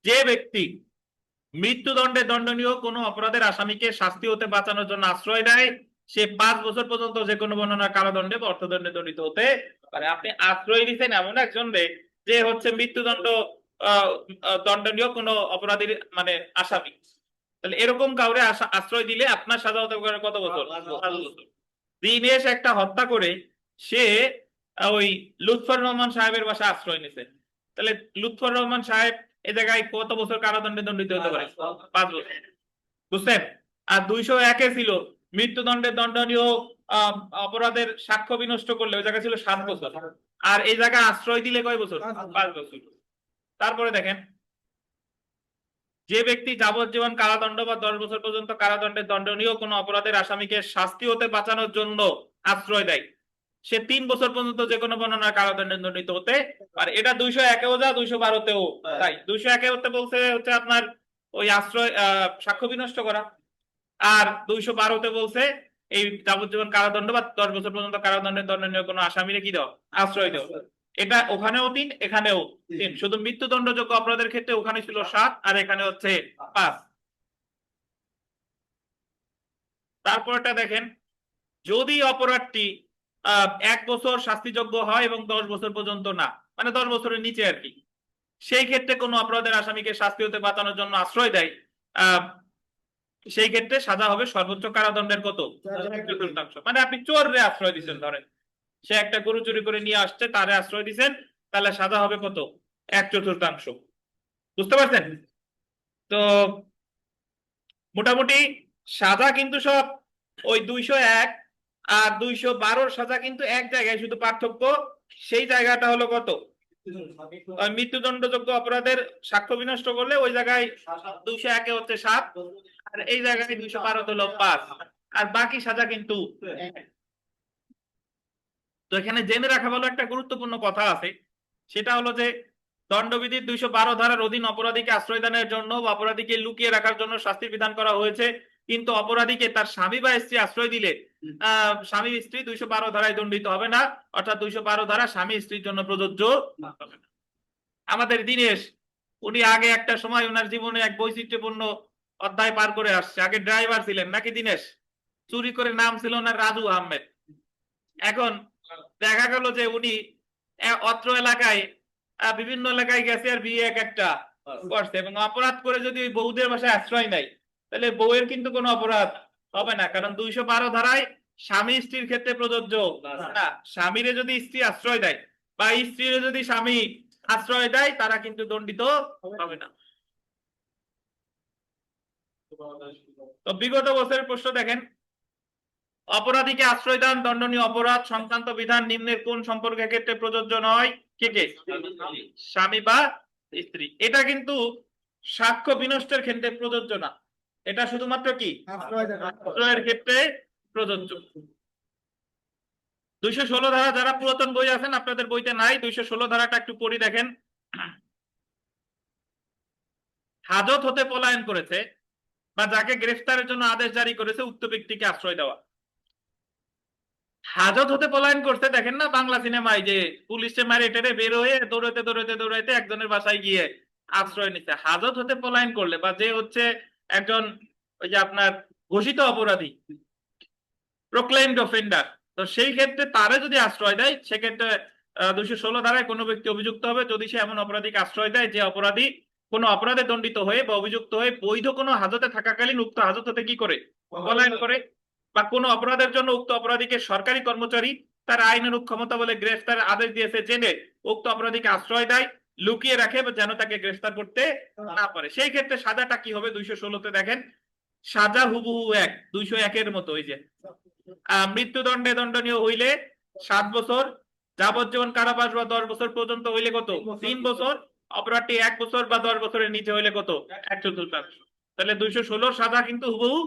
যে ব্যক্তি মৃত্যুদণ্ডে দণ্ডনীয় কোনো অপরাধের আসামিকে শাস্তি হতে বাঁচানোর জন্য আশ্রয় দেয়, সে 5 বছর পর্যন্ত যে কোনো বর্ণনার কারাদণ্ডে বা অর্থদণ্ডে দণ্ডিত হতে পারে। আপনি আশ্রয় দিচ্ছেন এমন একজন যে হচ্ছে মৃত্যুদণ্ড দণ্ডনীয় কোনো অপরাধীর মানে আসামি, তাহলে এরকম কাউরে আশ্রয় দিলে আপনার সাজা হতে পারে কত বছর? 5 বছর। দিনেশ একটা হত্যা করে সে ওই লুৎফর রহমান সাহেবের বাসায় আশ্রয় নিছে, তাহলে লুৎফর রহমান সাহেব এই জায়গায় কত বছর কারাদণ্ডে দণ্ডিত হতে পারে? 5 বছর। বুঝছেন? আর 201-এ ছিল মৃত্যুদণ্ডে দণ্ডনীয় অপরাধের সাক্ষ্য বিনষ্ট করলে ওই জায়গায় ছিল 7 বছর, আর এই জায়গায় আশ্রয় দিলে কয় বছর? 5 বছর। তারপরে দেখেন, যে ব্যক্তি যাবজ্জীবন কারাদণ্ড বা 10 বছর পর্যন্ত কারাদণ্ডে দণ্ডনীয় কোনো অপরাধের আসামিকে শাস্তি হতে বাঁচানোর জন্য আশ্রয় দেয়, সে 3 বছর পর্যন্ত যে কোনো বর্ণনার কারাদণ্ডে দণ্ডিত হতে পারে। এটা 201-এও যা, 212-তেও তাই। 201-তে বলছে হচ্ছে আপনার ওই আশ্রয় সাক্ষ্য বিনষ্ট করা, আর 212-তে বলছে এই যাবজ্জীবন কারাদণ্ড বা 10 বছর পর্যন্ত কারাদণ্ডে দণ্ডনীয় কোনো আসামিরে কি দাও? আশ্রয় দাও। এটা ওখানেও 3, এখানেও 3। শুধু মৃত্যুদণ্ডযোগ্য অপরাধের ক্ষেত্রে ওখানে ছিল 7 আর এখানে হচ্ছে 5। তারপরটা দেখেন, যদি অপরাধটি 1 বছর শাস্তিযোগ্য হয় এবং 10 বছর পর্যন্ত না, মানে 10 বছরের নিচে আর কি, সেই ক্ষেত্রে কোনো অপরাধের আসামিকে শাস্তি হতে বাঁচানোর জন্য আশ্রয় দেয়, সেই ক্ষেত্রে সাজা হবে সর্বোচ্চ কারাদণ্ডের কত? 1/4। মানে আপনি চোররে আশ্রয় দিচ্ছেন, ধরেন সে একটা গরু চুরি করে নিয়ে আসছে, তারে আশ্রয় দিচ্ছেন, তাহলে সাজা হবে কত? 1/4। বুঝতে পারছেন? তো মোটামুটি সাজা কিন্তু সব ওই 201 আর 212-র সাজা কিন্তু এক জায়গায়, শুধু পার্থক্য সেই জায়গাটা হলো কত? মৃত্যুদণ্ডযোগ্য অপরাধের সাক্ষ্য বিনষ্ট করলে ওই জায়গায় 201-এ হচ্ছে 7, আর এই জায়গায় 212 হলো 5, আর বাকি সাজা কিন্তু। তো এখানে জেনে রাখা ভালো একটা গুরুত্বপূর্ণ কথা আছে, সেটা হলো যে দণ্ডবিধির 212 ধারার অধীন অপরাধীকে আশ্রয় দানের জন্য বা অপরাধীকে লুকিয়ে রাখার জন্য শাস্তির বিধান করা হয়েছে, কিন্তু অপরাধীকে তার স্বামী বা স্ত্রী আশ্রয় দিলে স্বামী স্ত্রী 212 ধারায় দণ্ডিত হবে না, অর্থাৎ 212 ধারা স্বামী স্ত্রীর জন্য প্রযোজ্য হবে না। আমাদের দিনেশ, উনি আগে একটা সময় ওনার জীবনে এক বৈচিত্র্যপূর্ণ অধ্যায় পার করে আসছে। আগে ড্রাইভার ছিলেন নাকি দিনেশ? চুরি করে নাম ছিল না রাজু আহমেদ। এখন দেখা গেল যে উনি অত্র এলাকায় বিভিন্ন এলাকায় গেছে আর বিয়ে একটা করছে, এবং অপরাধ করে যদি ওই বউদের বাসায় আশ্রয় নেয়, তাহলে বউয়ের কিন্তু কোনো অপরাধ হবে না, কারণ 212 ধারায় স্বামী স্ত্রীর ক্ষেত্রে প্রযোজ্য না। স্বামীরে যদি স্ত্রী আশ্রয় দেয় বা স্ত্রীরে যদি স্বামী আশ্রয় দেয়, তারা কিন্তু দণ্ডিত হবে না। তো বিগত বছরের প্রশ্ন দেখেন, অপরাধীকে আশ্রয় দান দণ্ডনীয় অপরাধ সংক্রান্ত বিধান নিম্নের কোন সম্পর্কের ক্ষেত্রে প্রযোজ্য নয়? কে কে? স্বামী বা স্ত্রী। এটা কিন্তু সাক্ষ্য বিনষ্টের ক্ষেত্রে প্রযোজ্য না, এটা শুধুমাত্র কি আশ্রয়ের ক্ষেত্রে প্রযোজ্য। 216 ধারা, যারা পুরাতন বই আছেন আপনাদের বইতে নাই, 216 ধারাটা একটু পড়ি দেখেন। হাজত হতে পলায়ন করেছে বা যাকে গ্রেফতারের জন্য আদেশ জারি করেছে উক্ত ব্যক্তিকে আশ্রয় দেওয়া। হাজত হতে পলায়ন করতে দেখেন না বাংলা সিনেমায় যে পুলিশে মারে টেরে বের হয়ে দৌড়াতে দৌড়াতে দৌড়াইতে একজনের বাসায় গিয়ে আশ্রয় নিচ্ছে। হাজত হতে পলায়ন করলে বা যে হচ্ছে একজন ওই যে আপনার ঘোষিত অপরাধী, প্রোক্লেইমড অফেন্ডার, তো সেই ক্ষেত্রে তারে যদি আশ্রয় দেয় সেক্ষেত্রে 216 ধারায় কোনো ব্যক্তি অভিযুক্ত হবে যদি সে এমন অপরাধীকে আশ্রয় দেয় যে অপরাধী কোনো অপরাধে দণ্ডিত হয়ে বা অভিযুক্ত হয়ে বৈধ কোনো হাজতে থাকাকালীন উক্ত হাজত হতে কি করে পলায়ন করে, বা কোনো অপরাধের জন্য উক্ত অপরাধীকে সরকারি কর্মচারী তার আইনানুগ ক্ষমতা বলে গ্রেফতারের আদেশ দিয়েছে জেনে উক্ত অপরাধীকে আশ্রয় দেয়, লুকিয়ে রাখে যেন তাকে গ্রেফতার করতে না পারে। সেই ক্ষেত্রে সাজাটা কি হবে 216-তে দেখেন, সাজা হুবহু 201-এর মতো। ওই যে মৃত্যুদণ্ডে দণ্ডনীয় হইলে 7 বছর, যাবজ্জীবন কারাবাস বা 10 বছর পর্যন্ত হইলে কত 3 বছর, অপরাধটি 1 বছর বা 10 বছরের নিচে হইলে কত 1/4। তাহলে 216 সাজা কিন্তু হুবহু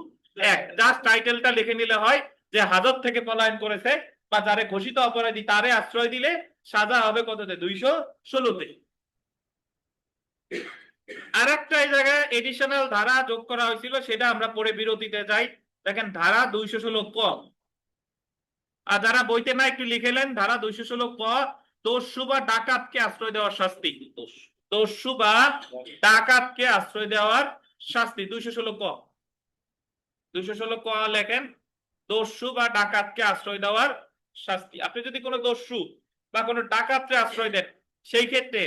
এক, জাস্ট টাইটেলটা লিখে নিলে হয় যে হাজত থেকে পলায়ন করেছে বা যারে ঘোষিত অপরাধী তারে আশ্রয় দিলে সাজা হবে কততে 216-তে। আর একটা এই জায়গায় এডিশনাল ধারা যোগ করা হয়েছিল, সেটা আমরা পরে বিরতিতে যাই। দেখেন ধারা 216 ক, আর যারা বইতে না একটু লিখেলেন, ধারা 216 ক, দস্যু বা ডাকাতকে আশ্রয় দেওয়ার শাস্তি। দস্যু বা ডাকাতকে আশ্রয় দেওয়ার শাস্তি 216 ক। 216 ক লেখেন, দস্যু বা ডাকাতকে আশ্রয় দেওয়ার শাস্তি। আপনি যদি কোনো দস্যু বা কোনো ডাকাতকে আশ্রয় দেন সেই ক্ষেত্রে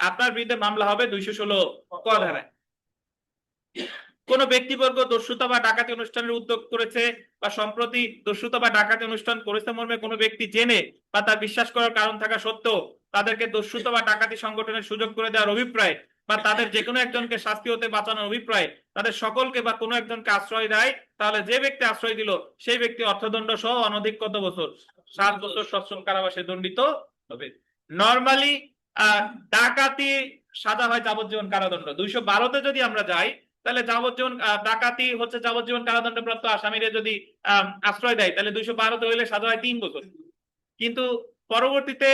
আপনার বিরুদ্ধে মামলা হবে 216 ক ধারায়। কোন ব্যক্তিবর্গ দস্যুতা বা ডাকাতি অনুষ্ঠানের উদ্যোগ করেছে বা সম্প্রতি দস্যুতা বা ডাকাতি অনুষ্ঠান করেছে মর্মে কোনো ব্যক্তি জেনে বা তার বিশ্বাস করার কারণ থাকা সত্ত্বেও তাদেরকে দস্যুতা বা ডাকাতি সংগঠনের সুযোগ করে দেওয়ার অভিপ্রায় বা তাদের যে কোনো একজনকে শাস্তি হতে বাঁচানোর অভিপ্রায় তাদের সকলকে বা কোনো একজনকে আশ্রয় দেয়, তাহলে যে ব্যক্তি আশ্রয় দিল সেই ব্যক্তি অর্থদণ্ড সহ অনধিক কত বছর 7 বছর সশ্রম কারাবাসে দণ্ডিত হবে। নরমালি ডাকাতি সাজা হয় যাবজ্জীবন কারাদণ্ড। 212-তে যদি আমরা যাই তাহলে যাবজ্জীবন, ডাকাতি হচ্ছে যাবজ্জীবন কারাদণ্ডপ্রাপ্ত আসামিরে যদি আশ্রয় দেয় তাহলে 212-তে হইলে সাজা হয় 3 বছর। কিন্তু পরবর্তীতে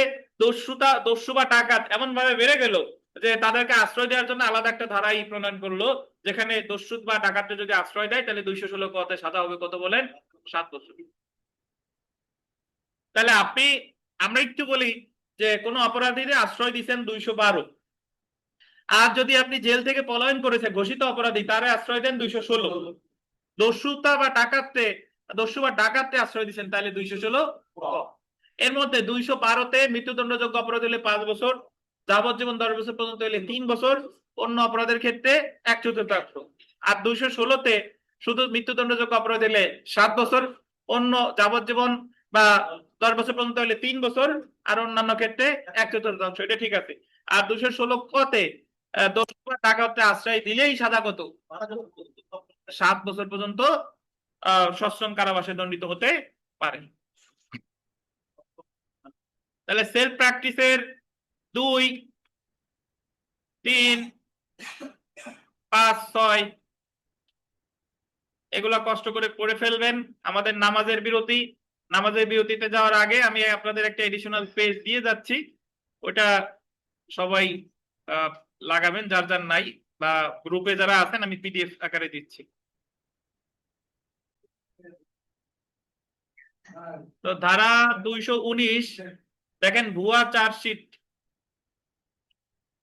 দস্যু বা ডাকাত এমন ভাবে বেড়ে গেল যে তাদেরকে আশ্রয় দেওয়ার জন্য আলাদা একটা ধারাই প্রণয়ন করলো, যেখানে দস্যু বা ডাকাতকে যদি আশ্রয় দেয় তাহলে 216 কতে সাজা হবে কত বলেন 7 বছর। তাহলে আমরা একটু বলি যে কোন অপরাধীরে আশ্রয় দিচ্ছেন 212, আর যদি আপনি জেল থেকে পলায়ন করেছে ঘোষিত অপরাধী তারে আশ্রয় দেন 216, দস্যু বা ডাকাতকে আশ্রয় দিচ্ছেন তাহলে 216। এর মধ্যে 212-তে মৃত্যুদণ্ডযোগ্য অপরাধ হলে 5 বছর, যাবজ্জীবন 10 বছর পর্যন্ত হলে 3 বছর, অন্য অপরাধের ক্ষেত্রে 1/4। আর 216-তে শুধু মৃত্যুদণ্ডযোগ্য অপরাধ হলে 7 বছর, অন্য যাবজ্জীবন বা 10 বছর পর্যন্ত হলে 3 বছর, আর অন্যান্য ক্ষেত্রে 1/4। এটা ঠিক আছে। আর 216 কতে দস্যু বা ডাকাতকে আশ্রয় দিলেই সাজা কত 7 বছর পর্যন্ত সশ্রম কারাবাসে দণ্ডিত হতে পারে। তাহলে সেলফ প্র্যাকটিসের 2, 3, 5, 6 এগুলা কষ্ট করে পড়ে ফেলবেন। আমাদের নামাজের বিরতিতে যাওয়ার আগে আমি আপনাদের একটা এডিশনাল পেজ দিয়ে যাচ্ছি, ওটা সবাই লাগাবেন যার যার নাই, বা গ্রুপে যারা আছেন আমি পিডিএফ আকারে দিচ্ছি। তো ধারা 219 দেখেন, ভুয়া চার্জশিট।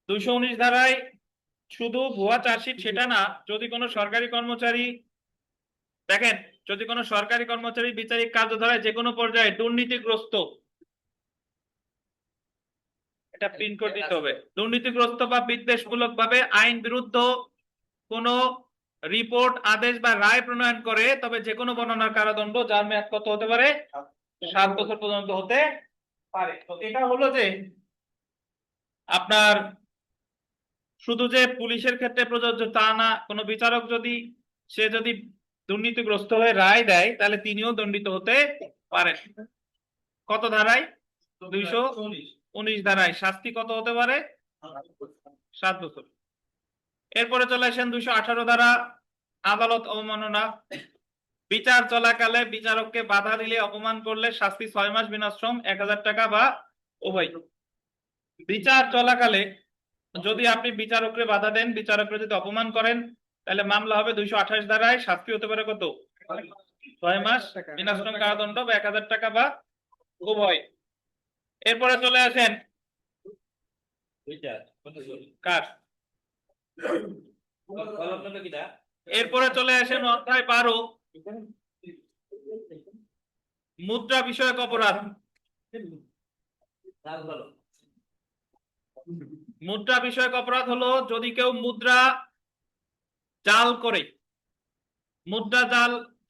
219 ধারায় শুধু ভুয়া চার্জশিট সেটা না, যদি কোনো সরকারি কর্মচারী দেখেন, যদি কোনো সরকারি কর্মচারী বিচারিক কার্যধারায় যে কোনো পর্যায়ে দুর্নীতিগ্রস্ত, এটা প্রিন্ট করে দিতে হবে, দুর্নীতিগ্রস্ত বা বিদ্বেষমূলক ভাবে আইন বিরুদ্ধ কোন রিপোর্ট, আদেশ বা রায় প্রণয়ন করে তবে যে কোনো বর্ণনার কারাদণ্ড যার মেয়াদ কত হতে পারে 7 বছর পর্যন্ত হতে পারে। তো এটা হলো যে আপনার শুধু যে পুলিশের ক্ষেত্রে প্রযোজ্য তা না, কোনো বিচারক সে যদি দুর্নীতিগ্রস্ত হয়ে রায় দেয় তাহলে তিনিও দণ্ডিত হতে পারেন। কত ধারায় 219 ধারায় শাস্তি কত হতে পারে 7 বছর। এরপরে চলে আসেন 218 ধারা, আদালত অবমাননা। বিচার চলাকালে বিচারককে বাধা দিলে, অপমান করলে শাস্তি 6 মাস বিনাশ্রম, 1000 টাকা বা উভয়। বিচার চলাকালে যদি আপনি বিচারককে বাধা দেন, বিচারককে যদি অপমান করেন, তাহলে মামলা হবে 228 ধারায়, শাস্তি হতে পারে কত? 6 মাস বিনাশ্রম কারাদণ্ড বা 1000 টাকা বা উভয়। এরপরে চলে আসেন কার, এরপরে চলে আসেন অধ্যায় 12, মুদ্রা বিষয়ক অপরাধ। মুদ্রা বিষয়ক অপরাধ হলো যদি কেউ মুদ্রা জাল করে, মুদ্রা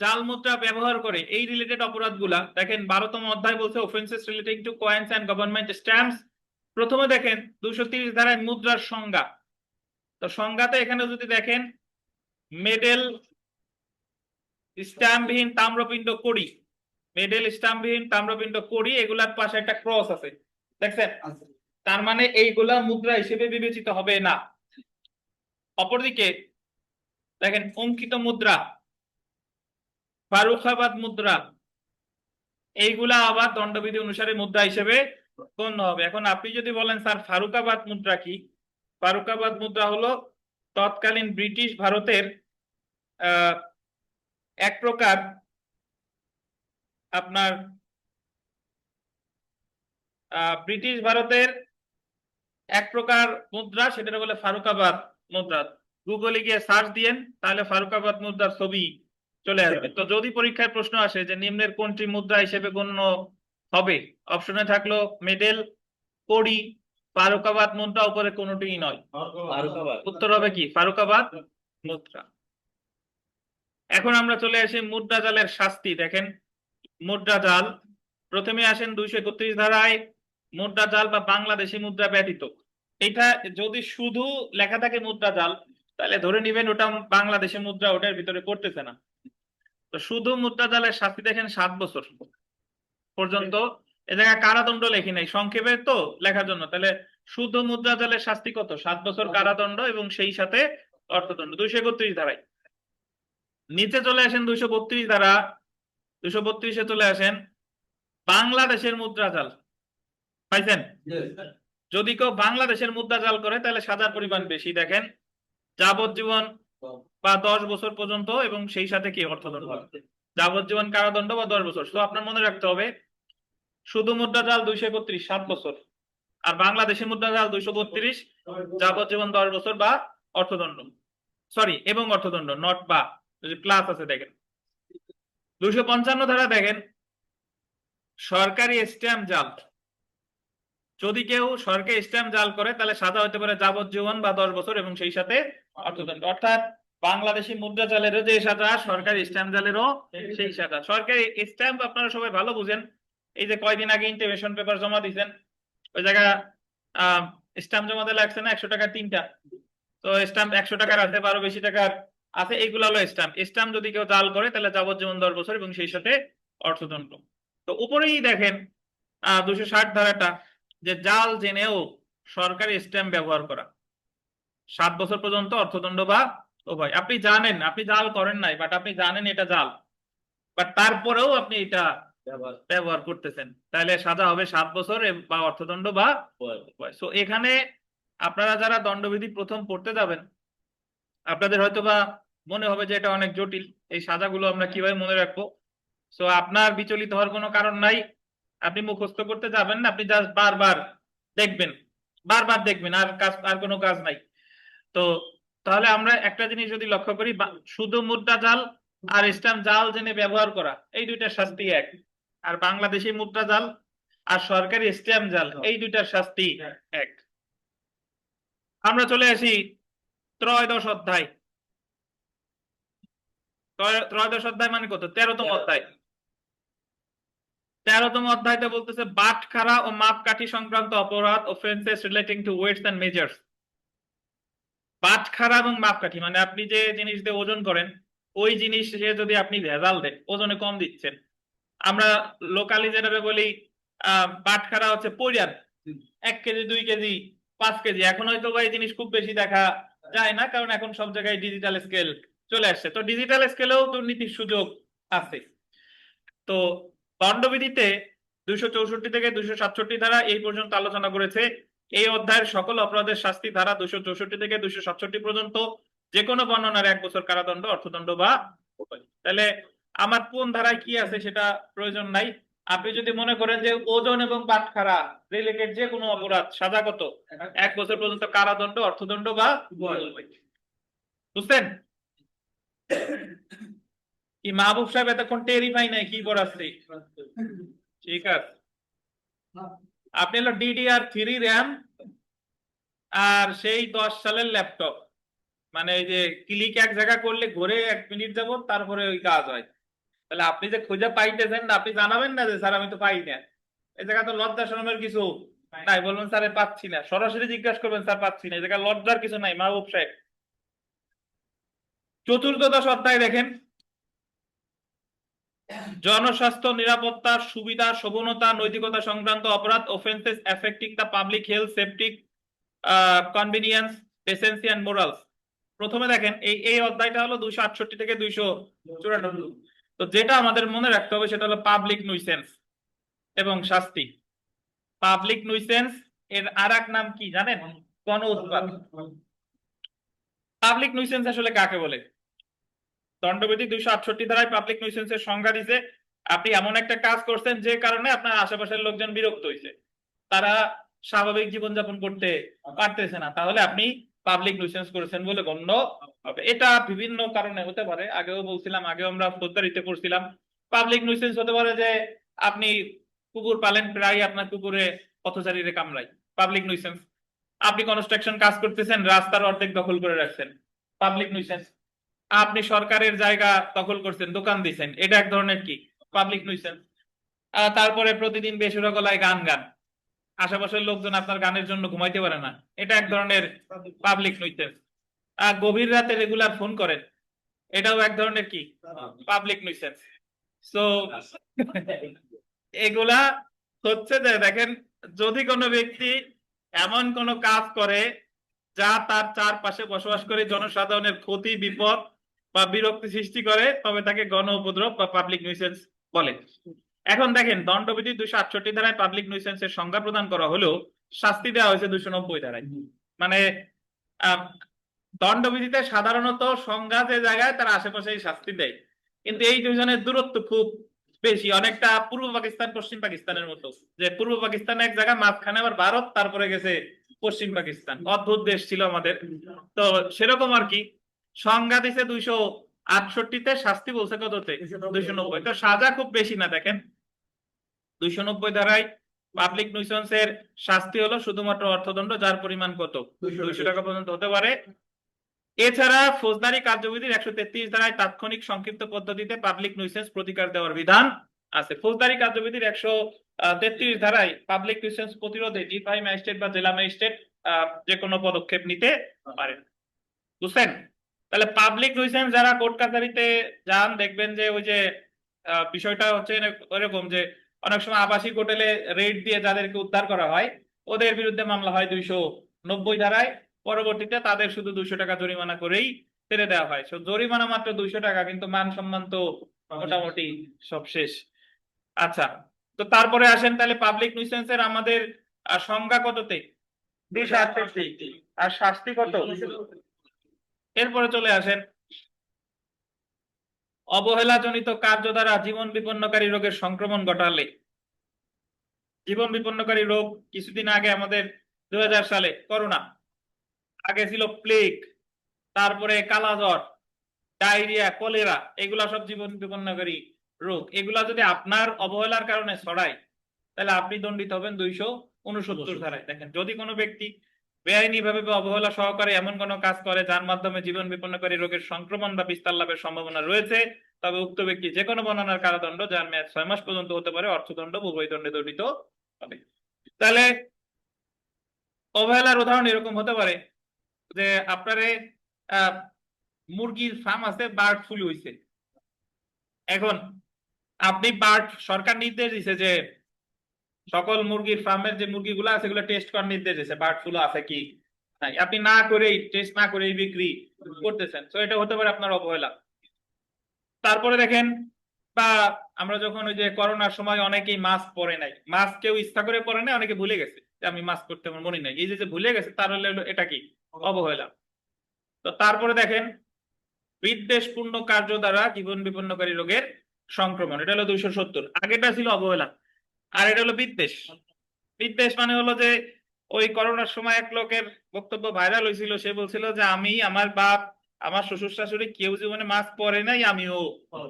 জাল মুদ্রা ব্যবহার করে, এই রিলেটেড অপরাধগুলা দেখেন 12তম অধ্যায় বলছে offences relating to coins and government stamps. প্রথমে দেখেন 230 ধারায় মুদ্রার সংজ্ঞা। তো সংজ্ঞাতে এখানে যদি দেখেন মেডেল, স্ট্যাম্পবিহীন তাম্রপিণ্ড কড়ি, মেডেল স্ট্যাম্পবিহীন তাম্রপিণ্ড কড়ি, এগুলার পাশে একটা ক্রস আছে, দেখছেন? তার মানে এইগুলা মুদ্রা হিসেবে বিবেচিত হবে না। অপরদিকে দেখেন অঙ্কিত মুদ্রা, ফারুখাবাদ মুদ্রা, এইগুলা আবার দণ্ডবিধি অনুসারে মুদ্রা হিসেবে গণ্য হবে। এখন আপনি যদি বলেন স্যার ফারুকাবাদ মুদ্রা কি, ফারুকাবাদ মুদ্রা হলো তৎকালীন ব্রিটিশ ভারতের এক প্রকার আপনার ব্রিটিশ ভারতের এক প্রকার মুদ্রা, সেটা বলে ফারুকাবাদ মুদ্রা। গুগলে গিয়ে সার্চ দিয়েন, তাহলে ফারুকাবাদ মুদ্রার ছবি চলে আসবে। তো যদি পরীক্ষায় প্রশ্ন আসে যে নিম্নের কোনটি মুদ্রা হিসেবে গণ্য হবে, অপশনে থাকলো মেডেল, কড়ি, ফারুকাবাদ মুদ্রা, উপরে কোনোটিই নয়, উত্তর হবে কি ফারুকাবাদ মুদ্রা। এখন আমরা চলে আসি মুদ্রা জালের শাস্তি। দেখেন মুদ্রা জাল, প্রথমে আসেন 231 ধারায়, মুদ্রা জাল বা বাংলাদেশি মুদ্রা ব্যতীত। এটা যদি শুধু লেখা থাকে মুদ্রা জাল, তাহলে ধরে নিবেন ওটা বাংলাদেশি মুদ্রা, ওটার ভিতরে পড়তেছে না। তো শুধু মুদ্রা জালের শাস্তি দেখেন 7 বছর পর্যন্ত। এ জায়গায় কারাদণ্ড লেখি নাই, সংক্ষেপে তো লেখার জন্য। তাহলে শুধু মুদ্রা জালের শাস্তি কত? 7 বছর কারাদণ্ড এবং সেই সাথে অর্থদণ্ড। 231 ধারায় নিচে চলে আসেন 232 ধারা, 232-এ চলে আসেন বাংলাদেশের মুদ্রা জাল। পাইছেন? যদি কেউ বাংলাদেশের মুদ্রা জাল করে তাহলে সাজার পরিমাণ বেশি, দেখেন যাবজ্জীবন বা 10 বছর পর্যন্ত, এবং সেই সাথে কি অর্থদণ্ড, যাবজ্জীবন কারাদণ্ড বা 10 বছর। তো আপনার মনে রাখতে হবে শুধু মুদ্রা জাল 231 7 বছর, আর বাংলাদেশি মুদ্রা জাল 232 যাবজ্জীবন 10 বছর বা অর্থদণ্ড, সরি এবং অর্থদণ্ড, নট বা, প্লাস আছে দেখেন। 255 ধারা দেখেন সরকারি স্ট্যাম্প জাল। যদি কেউ সরকারি স্ট্যাম্প জাল করে তাহলে সাজা হতে পারে যাবজ্জীবন বা 10 বছর এবং সেই সাথে অর্থদণ্ড। অর্থাৎ বাংলাদেশি মুদ্রা জালেরও যে সাজা, সরকারি স্ট্যাম্প জালেরও সেই সাজা। সরকারি স্ট্যাম্প আপনারা সবাই ভালো বুঝেন, এই যে কয়দিন আগে ইন্টিমেশন পেপার জমা দিয়েছেন, ওই জায়গা স্ট্যাম্প জমা দিলে লাগছে না 100 টাকা 3টা, তো স্ট্যাম্প 100 টাকার আছে, 12 বেশি টাকার আছে, এইগুলো হলো স্ট্যাম্প। স্ট্যাম্প যদি কেউ জাল করে তাহলে যাবজ্জীবন 10 বছর এবং সেই সাথে অর্থদণ্ড। তো উপরেই দেখেন 260 ধারাটা, যে জাল জেনেও সরকারি স্ট্যাম্প ব্যবহার করা 7 বছর পর্যন্ত অর্থদণ্ড বা উভয়। আপনি জানেন, আপনি জাল করেন নাই, বাট আপনি জানেন এটা জাল, বাট তারপরেও আপনি এটা ব্যবহার করতেছেন, তাহলে সাজা হবে 7 বছর বা অর্থদণ্ড বা উভয়। সো এখানে আপনারা যারা দণ্ডবিধি প্রথম পড়তে যাবেন, আপনাদের হয়তো বা মনে হবে যে এটা অনেক জটিল, এই সাজাগুলো আমরা কিভাবে মনে রাখবো। সো আপনার বিচলিত হওয়ার কোনো কারণ নাই, আপনি মুখস্থ করতে যাবেন না, আপনি জাস্ট বারবার দেখবেন, বারবার দেখবেন, আর কোনো কাজ নাই। তো তাহলে আমরা একটা জিনিস যদি লক্ষ্য করি, শুধু মুদ্রা জাল আর স্ট্যাম্প জাল জেনে ব্যবহার করা, এই দুইটার শাস্তি এক। আর বাংলাদেশি মুদ্রা জাল আর সরকারি স্ট্যাম্প জাল, এই দুইটার শাস্তি এক। আমরা চলে আসি ত্রয়োদশ অধ্যায়। ত্রয়োদশ অধ্যায় মানে কত? 13তম অধ্যায়। 13তম অধ্যায়তে বলতেছে বাটখারা ও মাপকাঠি সংক্রান্ত অপরাধ, offences relating to weights and measures. বাটখারা এবং মাপকাঠি মানে আপনি যে জিনিস দিয়ে ওজন করেন, ওই জিনিস যদি আপনি ভেজাল দেন, ওজনে কম দিচ্ছেন। আমরা লোকালি যেটা বলি বাটখারা হচ্ছে পরিয়ার, 1 কেজি 2 কেজি 5 কেজি। এখন হয়তো বা এই জিনিস খুব বেশি দেখা যায় না, কারণ এখন সব জায়গায় ডিজিটাল স্কেল চলে আসছে, তো ডিজিটাল স্কেলেও দুর্নীতির সুযোগ আছে। তো দণ্ডবিধিতে 264 থেকে 267 ধারা এই পর্যন্ত আলোচনা করেছে। এই অধ্যায়ের সকল অপরাধের শাস্তি ধারা 264 থেকে 267 পর্যন্ত, যে কোনো বর্ণনার 1 বছর কারাদণ্ড, অর্থদণ্ড বা উভয়। তাহলে আমার কোন ধারায় কি আছে সেটা প্রয়োজন নাই। আপনি যদি মনে করেন যে ওজন এবং বাটখারা রিলেটেড যে কোনো অপরাধ, সাজা কত? 1 বছর পর্যন্ত কারাদণ্ড, অর্থদণ্ড বা উভয়। বুঝছেন? কি মাহবুব সাহেব এতক্ষণ টেরই পাই নাই কি পড়াচ্ছি? ঠিক আছে, আপনি হলো DDR3 র্যাম আর সেই 10 সালের ল্যাপটপ, মানে এই যে ক্লিক এক জায়গা করলে ঘুরে 1 মিনিট যাবত তারপরে ওই কাজ হয়। তাহলে আপনি যে খুঁজে পাইতেছেন না, আপনি জানাবেন না যে স্যার আমি তো পাই না। এই জায়গা তো লজ্জা শরমের কিছু নাই, বলবেন স্যার পাচ্ছি না, সরাসরি জিজ্ঞাসা করবেন স্যার পাচ্ছি না, এই জায়গায় লজ্জার কিছু নাই মাহবুব সাহেব। চতুর্দশ অধ্যায় দেখেন, জনস্বাস্থ্য, নিরাপত্তা, সুবিধা, শোভনতা, নৈতিকতা সংক্রান্ত অপরাধ, offences affecting the public health, safety, convenience, decency and morals. প্রথমে দেখেন এই এই অধ্যায়টা হলো 268 থেকে 294। তো যেটা আমাদের মনে রাখতে হবে সেটা হলো পাবলিক নুইসেন্স এবং শাস্তি। পাবলিক নুইসেন্স এর আরেক নাম কি জানেন? গণ উৎপাত। পাবলিক নুইসেন্স আসলে কাকে বলে? দণ্ডবিধি 268 ধারায় পাবলিক নুইসেন্সের সংজ্ঞা দিছে, আপনি এমন একটা কাজ করছেন যে কারণে আপনার আশেপাশের লোকজন বিরক্ত হয়েছে, তারা স্বাভাবিক জীবনযাপন করতে পারতেছে না, তাহলে আপনি পাবলিক নুইসেন্স করেছেন বলে গণ্য হবে। এটা বিভিন্ন কারণে হতে পারে, আগেও বলছিলাম, আগেও আমরা ফৌজদারিতে পড়ছিলাম। পাবলিক নুইসেন্স হতে পারে যে আপনি কুকুর পালেন, প্রায় আপনার কুকুরে পথচারীরে কামড়ায়, পাবলিক নুইসেন্স। আপনি কনস্ট্রাকশন কাজ করতেছেন, রাস্তার অর্ধেক দখল করে রাখছেন, পাবলিক নুইসেন্স। আপনি সরকারের জায়গা দখল করছেন, দোকান দিচ্ছেন, এটা এক ধরনের কি? Public nuisance. তারপরে প্রতিদিন বেসুরা গলায় গান গান, আশেপাশের লোকজন আপনার গানের জন্য ঘুমাইতে পারে না, এটা এক ধরনের পাবলিক নুইসেন্স। গভীর রাতে রেগুলার ফোন করেন, এটাও এক ধরনের কি? Public nuisance. সো এগুলা হচ্ছে যে দেখেন, যদি কোনো ব্যক্তি এমন কোনো কাজ করে যা তার চারপাশে বসবাস করে জনসাধারণের ক্ষতি, বিপদ বা বিরক্তি সৃষ্টি করে, তবে তাকে গণ উপদ্রব বা পাবলিক নিউসেন্স বলে। এখন দেখেন, দণ্ডবিধি 268 ধারায় পাবলিক নিউসেন্সের সংজ্ঞা প্রদান করা হলেও শাস্তি দেওয়া হয়েছে 290 ধারায়। মানে দণ্ডবিধিতে সাধারণত সংজ্ঞা যে জায়গায় তার আশেপাশেই শাস্তি দেয়, কিন্তু এই দুইজনের দূরত্ব খুব বেশি, অনেকটা পূর্ব পাকিস্তান পশ্চিম পাকিস্তানের মতো, যে পূর্ব পাকিস্তান এক জায়গায়, মাঝখানে আবার ভারত, তারপরে গেছে পশ্চিম পাকিস্তান, অদ্ভুত দেশ ছিল আমাদের। তো সেরকম আর কি, সংজ্ঞা দিছে 268-তে, শাস্তি বলছে কততে? 290। তো সাজা খুব বেশি না। দেখেন 290 ধারায় পাবলিক নুইসেন্সের শাস্তি হলো শুধুমাত্র অর্থদণ্ড, যার পরিমাণ কত? 200 টাকা পর্যন্ত হতে পারে। এছাড়া ফৌজদারি কার্যবিধির 133 ধারায় তাৎক্ষণিক সংক্ষিপ্ত পদ্ধতিতে পাবলিক নুইসেন্স প্রতিকার দেওয়ার বিধান আছে। ফৌজদারি কার্যবিধির 133 ধারায় পাবলিক নুইসেন্স প্রতিরোধে নির্বাহী ম্যাজিস্ট্রেট বা জেলা ম্যাজিস্ট্রেট যে কোনো পদক্ষেপ নিতে পারেন। বুঝছেন? তাহলে পাবলিক নুইসেন্স যারা কোর্ট কাছারিতে যান, দেখবেন যে ওই যে বিষয়টা হচ্ছে এরকম যে অনেক সময় আবাসিক হোটেলে রেড দিয়ে যাদেরকে উদ্ধার করা হয়, ওদের বিরুদ্ধে মামলা হয় 290 ধারায়, পরবর্তীতে তাদের শুধু 200 টাকা জরিমানা করেই ছেড়ে দেওয়া হয়। জরিমানা মাত্র 200 টাকা, কিন্তু মান সম্মান তো মোটামুটি সব শেষ। আচ্ছা, তো তারপরে আসেন তাহলে পাবলিক নুইসেন্সের আমাদের সংজ্ঞা কততে? 268। আর শাস্তি কত? এরপরে চলে আসেন, অবহেলাজনিত কার্য দ্বারা জীবন বিপন্নকারী রোগের সংক্রমণ ঘটালে। জীবন বিপন্নকারী রোগ কিছুদিন আগে আমাদের 2000 সালে করোনা, আগে ছিল প্লেগ, তারপরে কালাজ্বর, ডায়রিয়া, কলেরা, এগুলা সব জীবন বিপন্নকারী রোগ। এগুলা যদি আপনার অবহেলার কারণে ছড়ায়, তাহলে আপনি দণ্ডিত হবেন 269 ধারায়। দেখেন, যদি কোনো ব্যক্তি বেআইনিভাবে বা অবহেলা সহকারে এমন কোনো কাজ করে যার মাধ্যমে জীবন বিপন্নকারী রোগের সংক্রমণ বা বিস্তার লাভের সম্ভাবনা রয়েছে, তবে উক্ত ব্যক্তি যে কোনো বর্ণনার কারাদণ্ড, যার মেয়াদ 6 মাস পর্যন্ত হতে পারে, অর্থদণ্ড, উভয় দণ্ডে দণ্ডিত হবে। তাহলে অবহেলার উদাহরণ এরকম হতে পারে যে আপনারে মুরগির ফার্ম আছে, বার্ড ফ্লু হইছে। এখন আপনি সরকার নির্দেশ দিছে যে সকল মুরগির ফার্মের যে মুরগিগুলো আছে সেগুলো টেস্ট করার নির্দেশ দিয়েছে বার্ড ফ্লু আছে কি নাই, আপনি না করেই টেস্ট না করেই বিক্রি করতেছেন, তো এটা হতে পারে আপনার অবহেলা। তারপরে দেখেন, বা আমরা যখন ওই যে করোনার সময় অনেকেই মাস্ক পরে নাই, মাস্ক কেউ ইচ্ছা করে পরে নাই, অনেকে ভুলে গেছে যে আমি মাস্ক পরতে আমার মনে নাই, এই যে যে ভুলে গেছে তার হলে এটা কি অবহেলা। তো তারপরে দেখেন, বিদ্বেষপূর্ণ কার্য দ্বারা জীবন বিপন্নকারী রোগের সংক্রমণ, এটা হলো 270। আগেটা ছিল অবহেলা, আর এটা হলো বিদ্বেষ। বিদ্বেষ মানে হলো যে ওই করোনার সময় এক লোকের বক্তব্য ভাইরাল হয়েছিল, সে বলছিল যে আমি, আমার বাপ, আমার শ্বশুর শাশুড়ি কেউ জীবনে মাস্ক পরে নাই, আমিও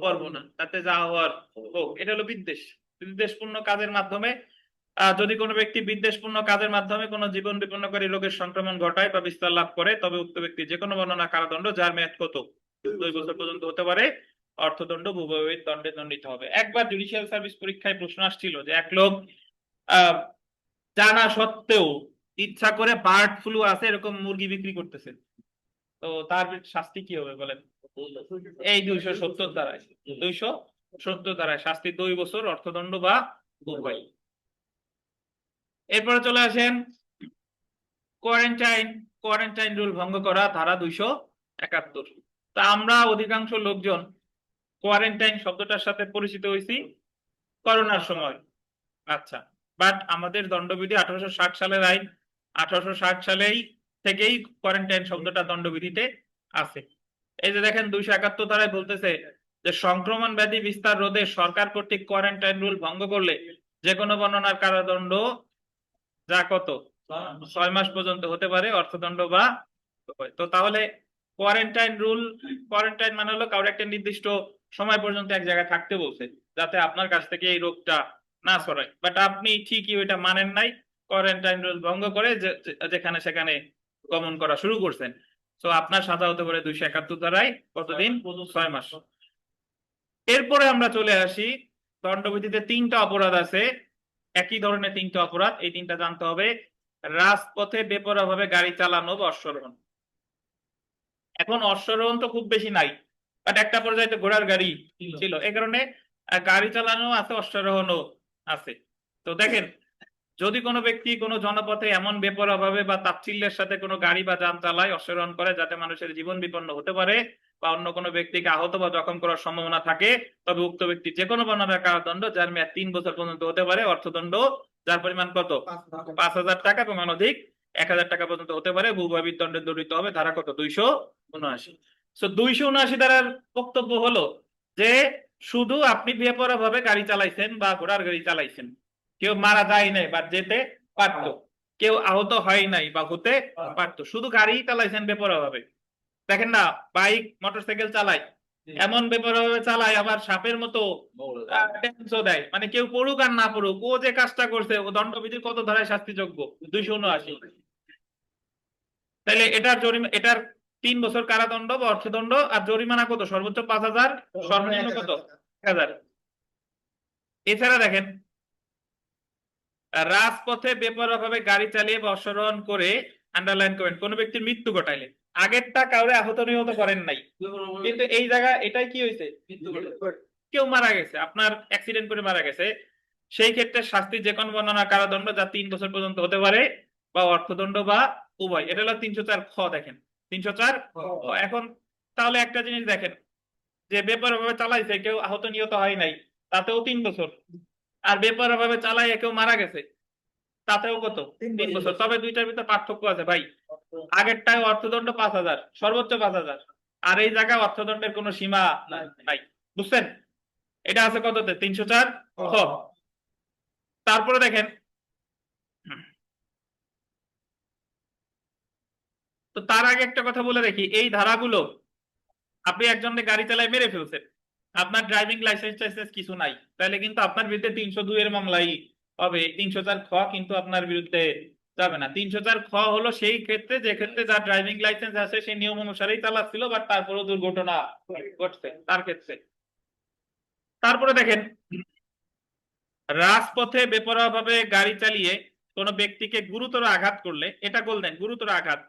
পরবো না, তাতে যা হওয়ার হোক। এটা হলো বিদ্বেষ। বিদ্বেষপূর্ণ কাজের মাধ্যমে যদি কোনো ব্যক্তি বিদ্বেষপূর্ণ কাজের মাধ্যমে কোনো জীবন বিপন্নকারী রোগের সংক্রমণ ঘটায় বা বিস্তার লাভ করে, তবে উক্ত ব্যক্তি যে কোনো বর্ণনা কারাদণ্ড, যার মেয়াদ কত 2 বছর পর্যন্ত হতে পারে, অর্থদণ্ড, ভূপায়িত দণ্ডে দণ্ডিত হবে। একবার জুডিশিয়াল সার্ভিস পরীক্ষায় প্রশ্ন আসছিল যে এক লোক আহ জানা সত্ত্বেও ইচ্ছা করে বার্ড ফ্লু আছে এরকম মুরগি বিক্রি করতেছে, তো তার শাস্তি কি হবে বলেন? এই 270 ধারায়, 270 ধারায় শাস্তি 2 বছর, অর্থদণ্ড বা উভয়। এরপরে চলে আসেন কোয়ারেন্টাইন। কোয়ারেন্টাইন রুল ভঙ্গ করা, ধারা 271। তা আমরা অধিকাংশ লোকজন কোয়ারেন্টাইন শব্দটার সাথে পরিচিত হয়েছি করোনার সময়, আচ্ছা, বাট আমাদের দণ্ডবিধি 1860 সালের আইন, 1860 সালেই থেকেই কোয়ারেন্টাইন শব্দটা দণ্ডবিধিতে আছে। এই যে দেখেন 271 ধারায় বলতেছে যে সংক্রমণ ব্যাধি বিস্তার রোধে সরকার কর্তৃক কোয়ারেন্টাইন রুল ভঙ্গ করলে যে কোনো বর্ণনার কারাদণ্ড, যা কত 6 মাস পর্যন্ত হতে পারে, অর্থদণ্ড বা উভয়। তো তাহলে কোয়ারেন্টাইন রুল, কোয়ারেন্টাইন মানে হলো কারোর একটা নির্দিষ্ট সময় পর্যন্ত এক জায়গায় থাকতে বলছে, যাতে আপনার কাছ থেকে এই রোগটা না ছড়ায়, বাট আপনি ঠিকই ওইটা মানেন নাই, কোয়ারেন্টাইন রুল ভঙ্গ করে যেখানে সেখানে গমন করা শুরু করছেন, তো আপনার সাজা হতে পারে 271 ধারায় কতদিন, 6 মাস। এরপরে আমরা চলে আসি, দণ্ডবিধিতে 3টা অপরাধ আছে, একই ধরনের 3টা অপরাধ, এই 3টা জানতে হবে। রাজপথে বেপরোয়াভাবে গাড়ি চালানো বা অশ্বারোহণ। এখন অশ্বারোহণ তো খুব বেশি নাই, বাট একটা পর্যায়ে তো ঘোড়ার গাড়ি ছিল, এই কারণে গাড়ি চালানো আছে, অশ্বারোহণও আছে। তো দেখেন, যদি কোনো ব্যক্তি কোনো জনপথে এমন বেপরোয়াভাবে বা তাচ্ছিল্যের সাথে কোনো গাড়ি বা যান চালায়, অশ্বারোহণ করে, যাতে মানুষের জীবন বিপন্ন হতে পারে বা অন্য কোনো ব্যক্তিকে আহত বা জখম করার সম্ভাবনা থাকে, তবে উক্ত ব্যক্তি যে কোনো বর্ণনার কারাদণ্ড, যার মেয়াদ 3 বছর পর্যন্ত হতে পারে, অর্থদণ্ড, যার পরিমাণ কত 5,000 টাকা এবং অনধিক 1,000 টাকা পর্যন্ত হতে পারে, ভূপায়িত দণ্ডে দণ্ডিত হবে। ধারা কত 279। তো 279 ধারার বক্তব্য হলো যে শুধু আপনি বেপরোয়াভাবে গাড়ি চালাইছেন বা ঘোড়ার গাড়ি চালাইছেন, কেউ মারা যায় নাই বা যেতে পারতো, কেউ আহত হয় নাই বা হতে পারতো, শুধু গাড়ি চালাইছেন বেপরোয়াভাবে। দেখেন না, বাইক মোটরসাইকেল চালায়, এমন বেপরোয়াভাবে চালায়, আবার সাপের মতো টেন্সও দেয়, মানে কেউ পড়ুক আর না পড়ুক, ও যে কাজটা করছে ও দণ্ডবিধির কত ধারায় শাস্তিযোগ্য, 279। তাহলে এটার জরিমানা, এটার 3 বছর কারাদণ্ড বা অর্থদণ্ড, আর জরিমানা কত, সর্বোচ্চ 5,000, সর্বনিম্ন কত 1,000। এছাড়া দেখেন, রাজপথে বেপরোয়াভাবে গাড়ি চালিয়ে বা অশ্বারোহণ করে, আন্ডারলাইন করেন, কোন ব্যক্তির মৃত্যু ঘটাইলে, আগেরটা কাউরে আহত নিহত করেন নাই, কিন্তু এই জায়গা এটাই কি হয়েছে, কেউ মারা গেছে, আপনার অ্যাক্সিডেন্ট করে মারা গেছে, সেই ক্ষেত্রে শাস্তি যে কোনো বর্ণনা কারাদণ্ড, যা 3 বছর পর্যন্ত হতে পারে, বা অর্থদণ্ড বা উভয়। এটা হলো 304 খ। দেখেন 304 খ। এখন তাহলে একটা জিনিস দেখেন, যে বেপরোয়াভাবে চালাইছে, কেউ আহত নিহত হয় নাই, তাতেও 3 বছর, আর বেপরোয়াভাবে চালাইয়া কেউ মারা গেছে, তাতেও কত 3 বছর। তবে দুইটার ভিতরে পার্থক্য আছে ভাই, আগেরটায় অর্থদণ্ড 5,000, সর্বোচ্চ 5,000, আর এই জায়গায় অর্থদণ্ডের কোনো সীমা নাই, বুঝছেন? এটা আছে কততে, 304 খ। তারপরে দেখেন, তো তার আগে একটা কথা বলে রাখি, এই ধারাগুলো, আপনি একজনকে গাড়ি চালায় মেরে ফেলছেন, আপনার ড্রাইভিং লাইসেন্স টাইসেন্স কিছু নাই, তাহলে কিন্তু আপনার বিরুদ্ধে 302 এর মামলাই হবে, 304 খ কিন্তু আপনার বিরুদ্ধে যাবে না। 304 খ হলো সেই ক্ষেত্রে, যে ক্ষেত্রে যার ড্রাইভিং লাইসেন্স আছে সেই নিয়ম অনুসারেই চালাচ্ছিল, বাট তারপরেও দুর্ঘটনা ঘটছে তার ক্ষেত্রে। তারপরে দেখেন, রাজপথে বেপরোয়াভাবে গাড়ি চালিয়ে কোনো ব্যক্তিকে গুরুতর আঘাত করলে, এটা বললেন গুরুতর আঘাত,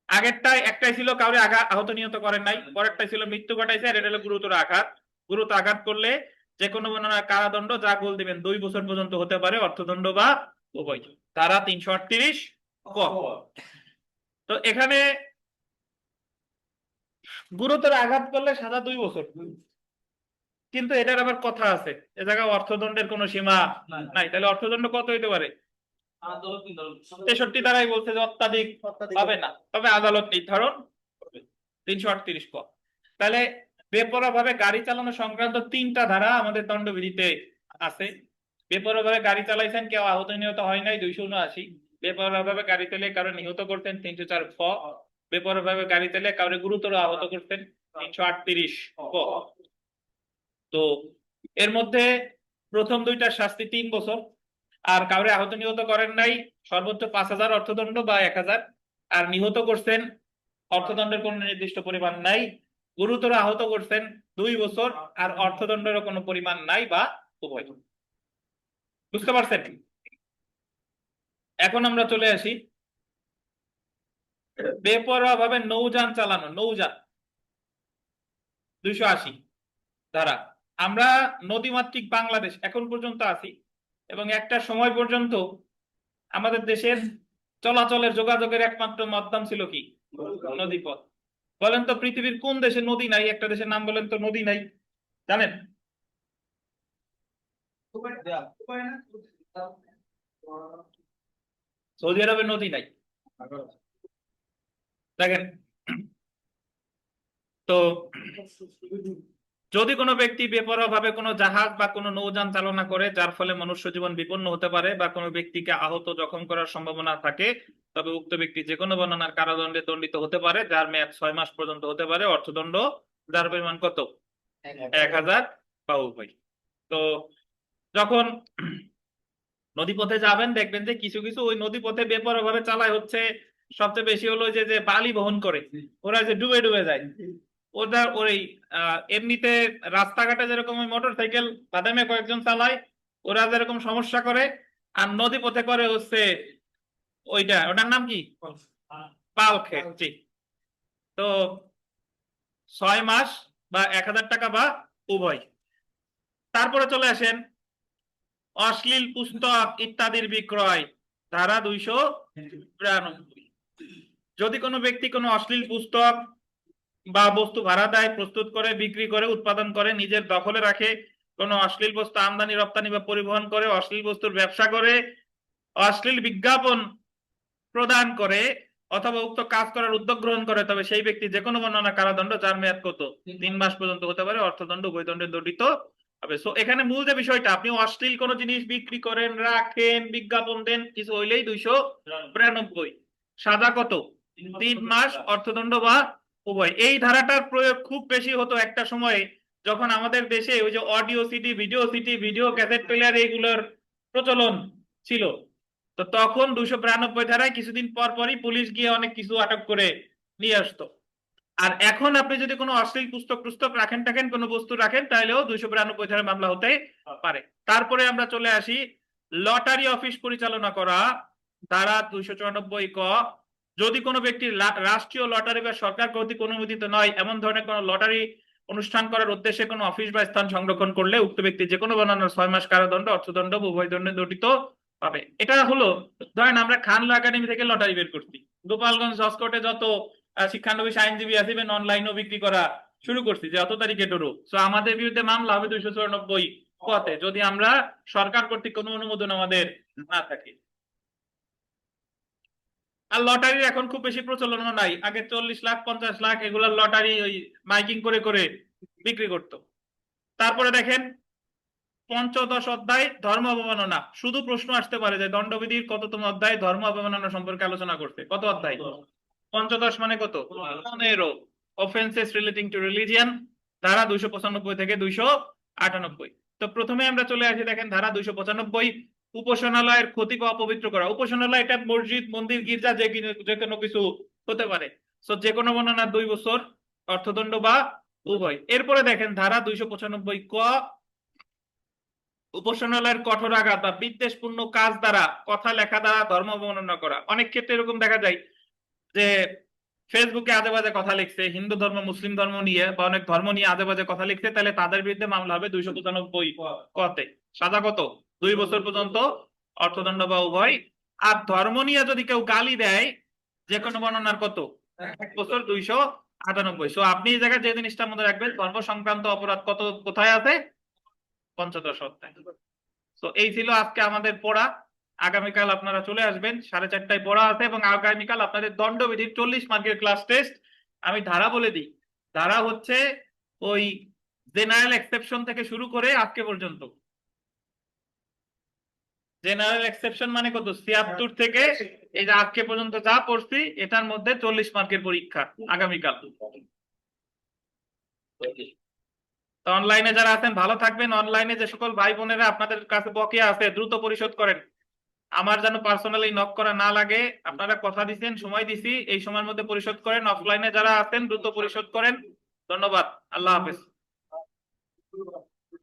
আগেরটাই একটাই ছিল কাউরে আঘাত আহত নিহত করেন নাই, পরেরটাই ছিল মৃত্যু ঘটাইছে, আর এটা হলো গুরুতর আঘাত। গুরুতর আঘাত করলে যে কোনো বর্ণনার কারাদণ্ড যা গোল দিবেন 2 বছর পর্যন্ত হতে পারে, অর্থদণ্ড বা উভয়। ধারা 338 ক। তো এখানে গুরুতর আঘাত করলে সাজা 2 বছর, কিন্তু এটার আবার কথা আছে, এ জায়গায় অর্থদণ্ডের কোনো সীমা নাই। তাহলে অর্থদণ্ড কত হইতে পারে? 63 দ্বারাই বলছে যে অত্যাধিক হবে না, তবে আদালত নির্ধারণ করবে। 338 ক। তাহলে বেপরোয়া ভাবে গাড়ি চালানো সংক্রান্ত 3টা ধারা আমাদের দণ্ডবিধিতে আছে। বেপরোয়া ভাবে গাড়ি চালাইছেন, কেউ আহত নিহত হয় নাই, 279। বেপরোয়া ভাবে গাড়ি চালিয়ে কারো নিহত করতেন, 304 খ। বেপরোয়া ভাবে গাড়ি চালিয়ে কারো গুরুতর আহত করতেন, 338 ক। তো এর মধ্যে প্রথম 2টার শাস্তি 3 বছর, আর কাউরে আহত নিহত করেন নাই, সর্বোচ্চ 5,000 অর্থদণ্ড বা 1,000। আর নিহত করছেন, অর্থদণ্ডের কোনো নির্দিষ্ট পরিমাণ নাই। গুরুতর আহত করছেন 2 বছর, আর অর্থদণ্ডেরও কোনো পরিমাণ নাই বা উভয়। বুঝতে পারছেন? এখন আমরা চলে আসি বেপরোয়া ভাবে নৌযান চালানো, নৌযান 280 ধারা। আমরা নদীমাতৃক বাংলাদেশ এখন পর্যন্ত আছি, এবং একটা সময় পর্যন্ত আমাদের দেশের চলাচলের যোগাযোগের একমাত্র মাধ্যম ছিল কি? নদীপথ। বলেন তো পৃথিবীর কোন দেশে নদী নাই? একটা দেশের নাম বলেন তো নদী নাই, জানেন? সৌদি আরবে নদী নাই, দেখেন। তো যদি কোনো ব্যক্তি বেপরোয়া ভাবে কোনো জাহাজ বা কোনো নৌযান চালনা করে যার ফলে মনুষ্য জীবন বিপন্ন হতে পারে বা কোনো ব্যক্তিকে আহত জখম করার সম্ভাবনা থাকে, তবে উক্ত ব্যক্তি যে কোনো বর্ণনার কারাদণ্ডে দণ্ডিত হতে পারে, যার মেয়াদ 6 মাস পর্যন্ত হতে পারে, অর্থদণ্ড যার পরিমাণ কত? 1,000 বা উভয়। তো যখন নদীপথে যাবেন দেখবেন যে কিছু কিছু ওই নদীপথে বেপরোয়া ভাবে চালায় হচ্ছে, সবচেয়ে বেশি হলো যে যে বালি বহন করে, ওরা যে ডুবে ডুবে যায়। ওদের ওই এমনিতে রাস্তাঘাটে যেরকম ওই মোটর সাইকেল বাদামে কয়েকজন চালায়, ওরা যেরকম সমস্যা করে, আর নদী পথে করে হচ্ছে ওটার নাম কি? পালখে, জি। তো 6 মাস বা 1,000 টাকা বা উভয়। তারপরে চলে আসেন অশ্লীল পুস্তক ইত্যাদির বিক্রয়, ধারা 292। যদি কোনো ব্যক্তি কোনো অশ্লীল পুস্তক বা বস্তু ভাড়া দেয়, প্রস্তুত করে, বিক্রি করে, উৎপাদন করে, নিজের দখলে রাখে, কোনো অশ্লীল বস্তু আমদানি রপ্তানি বা পরিবহন করে, অশ্লীল বস্তুর ব্যবসা করে, অশ্লীল বিজ্ঞাপন প্রদান করে, অথবা উক্ত কাজ করার উদ্যোগ গ্রহণ করে, তবে সেই ব্যক্তি যে কোনো বর্ণনা কারাদণ্ড যার মেয়াদ কত? 3 মাস পর্যন্ত হতে পারে, অর্থদণ্ড উভয় দণ্ডে দণ্ডিত হবে। সো এখানে মূল যে বিষয়টা, আপনি অশ্লীল কোনো জিনিস বিক্রি করেন, রাখেন, বিজ্ঞাপন দেন, কিছু হইলেই 292। সাজা কত? 3 মাস, অর্থদণ্ড বা উভয়। এই ধারাটার প্রয়োগ খুব বেশি হতো একটা সময়ে, যখন আমাদের দেশে ওই যে audio CD, video cassette player এইগুলোর প্রচলন ছিল। তো তখন 292 ধারায় কিছুদিন পর পরই পুলিশ গিয়ে অনেক কিছু আটক করে নিয়ে আসতো। আর এখন আপনি যদি কোনো অশ্লীল পুস্তক রাখেন টাকেন, কোনো বস্তু রাখেন, তাহলেও 292 ধারায় মামলা হতে পারে। তারপরে আমরা চলে আসি লটারি অফিস পরিচালনা করা, ধারা 294 ক। যদি কোনো ব্যক্তি রাষ্ট্রীয় লটারি বা সরকার কর্তৃক অনুমোদিত নয় এমন ধরনের কোনো লটারি অনুষ্ঠান করার উদ্দেশ্যে কোনো অফিস বা স্থান সংরক্ষণ করলে, উক্ত ব্যক্তি যে কোনো বর্ণনার 6 মাস কারাদণ্ড, অর্থদণ্ড বা উভয় দণ্ডে দণ্ডিত পাবে। এটা হলো, ধরেন আমরা খানলা একাডেমি থেকে লটারি বের করছি, গোপালগঞ্জ জজকোর্টে যত শিক্ষানবিশ আইনজীবী আছেন অনলাইনও বিক্রি করা শুরু করছি যে অত তারিখে ডরো। সো আমাদের বিরুদ্ধে মামলা হবে 294 কতে, যদি আমরা সরকার কর্তৃক কোনো অনুমোদন আমাদের না থাকে। আর লটারির এখন খুব বেশি প্রচলন নাই, আগে 40 লাখ 50 লাখ এগুলার লটারি ওই মাইকিং করে করে বিক্রি করতো। তারপরে দেখেন পঞ্চদশ অধ্যায় ধর্ম অবমাননা। শুধু প্রশ্ন আসতে পারে যে দণ্ডবিধির কততম অধ্যায় ধর্ম অবমাননা সম্পর্কে আলোচনা করছে? কত অধ্যায়? পঞ্চদশ মানে কত? 15। অফেন্সেস রিলেটিং টু রিলিজিয়ান, ধারা 295 থেকে 298। তো প্রথমে আমরা চলে আসি, দেখেন ধারা 295, উপাসনালয়ের ক্ষতি বা অপবিত্র করা। উপাসনালয় এটা মসজিদ, মন্দির, গির্জা, যে কোনো কিছু হতে পারে। সো যে কোনো বর্ণনা 2 বছর, অর্থদণ্ড বা উভয়। এরপরে দেখেন ধারা 295 ক, উপাসনালয়ের কঠোর আঘাত বা বিদ্বেষপূর্ণ কাজ দ্বারা, কথা লেখা দ্বারা ধর্ম অবমাননা করা। অনেক ক্ষেত্রে এরকম দেখা যায় যে ফেসবুকে আজে বাজে কথা লিখছে হিন্দু ধর্ম মুসলিম ধর্ম নিয়ে বা অনেক ধর্ম নিয়ে আজে বাজে কথা লিখছে, তাহলে তাদের বিরুদ্ধে মামলা হবে 295 কতে, সাজা কত 2 বছর পর্যন্ত অর্থদণ্ড বা উভয়। আর ধর্ম নিয়ে যদি কেউ গালি দেয় যে কোনো বর্ণনার কত 1 বছর 298। সো আপনি এই জায়গায় যে জিনিসটা মনে রাখবেন, ধর্ম সংক্রান্ত অপরাধ কত কোথায় আছে, পঞ্চদশ অধ্যায়। তো এই ছিল আজকে আমাদের পড়া। আগামীকাল আপনারা চলে আসবেন, 4:30টায় পড়া আছে, এবং আগামীকাল আপনাদের দণ্ডবিধির 40 মার্কের ক্লাস টেস্ট। আমি ধারা বলে দিই, ধারা হচ্ছে ওই জেনারেল এক্সেপশন থেকে শুরু করে আজকে পর্যন্ত। জেনারেল এক্সেপশন মানে কত, 76 থেকে এই যে আজকে পর্যন্ত যা পড়ছি এটার মধ্যে 40 মার্কের পরীক্ষা আগামীকাল। তো অনলাইনে যারা আছেন ভালো থাকবেন। অনলাইনে যে সকল ভাই বোনেরা আপনাদের কাছে বকেয়া আছে দ্রুত পরিশোধ করেন, আমার যেন পার্সোনালি নক করা না লাগে। আপনারা কথা দিচ্ছেন, সময় দিছি, এই সময়ের মধ্যে পরিশোধ করেন। অফলাইনে যারা আছেন দ্রুত পরিশোধ করেন। ধন্যবাদ, আল্লাহ হাফেজ।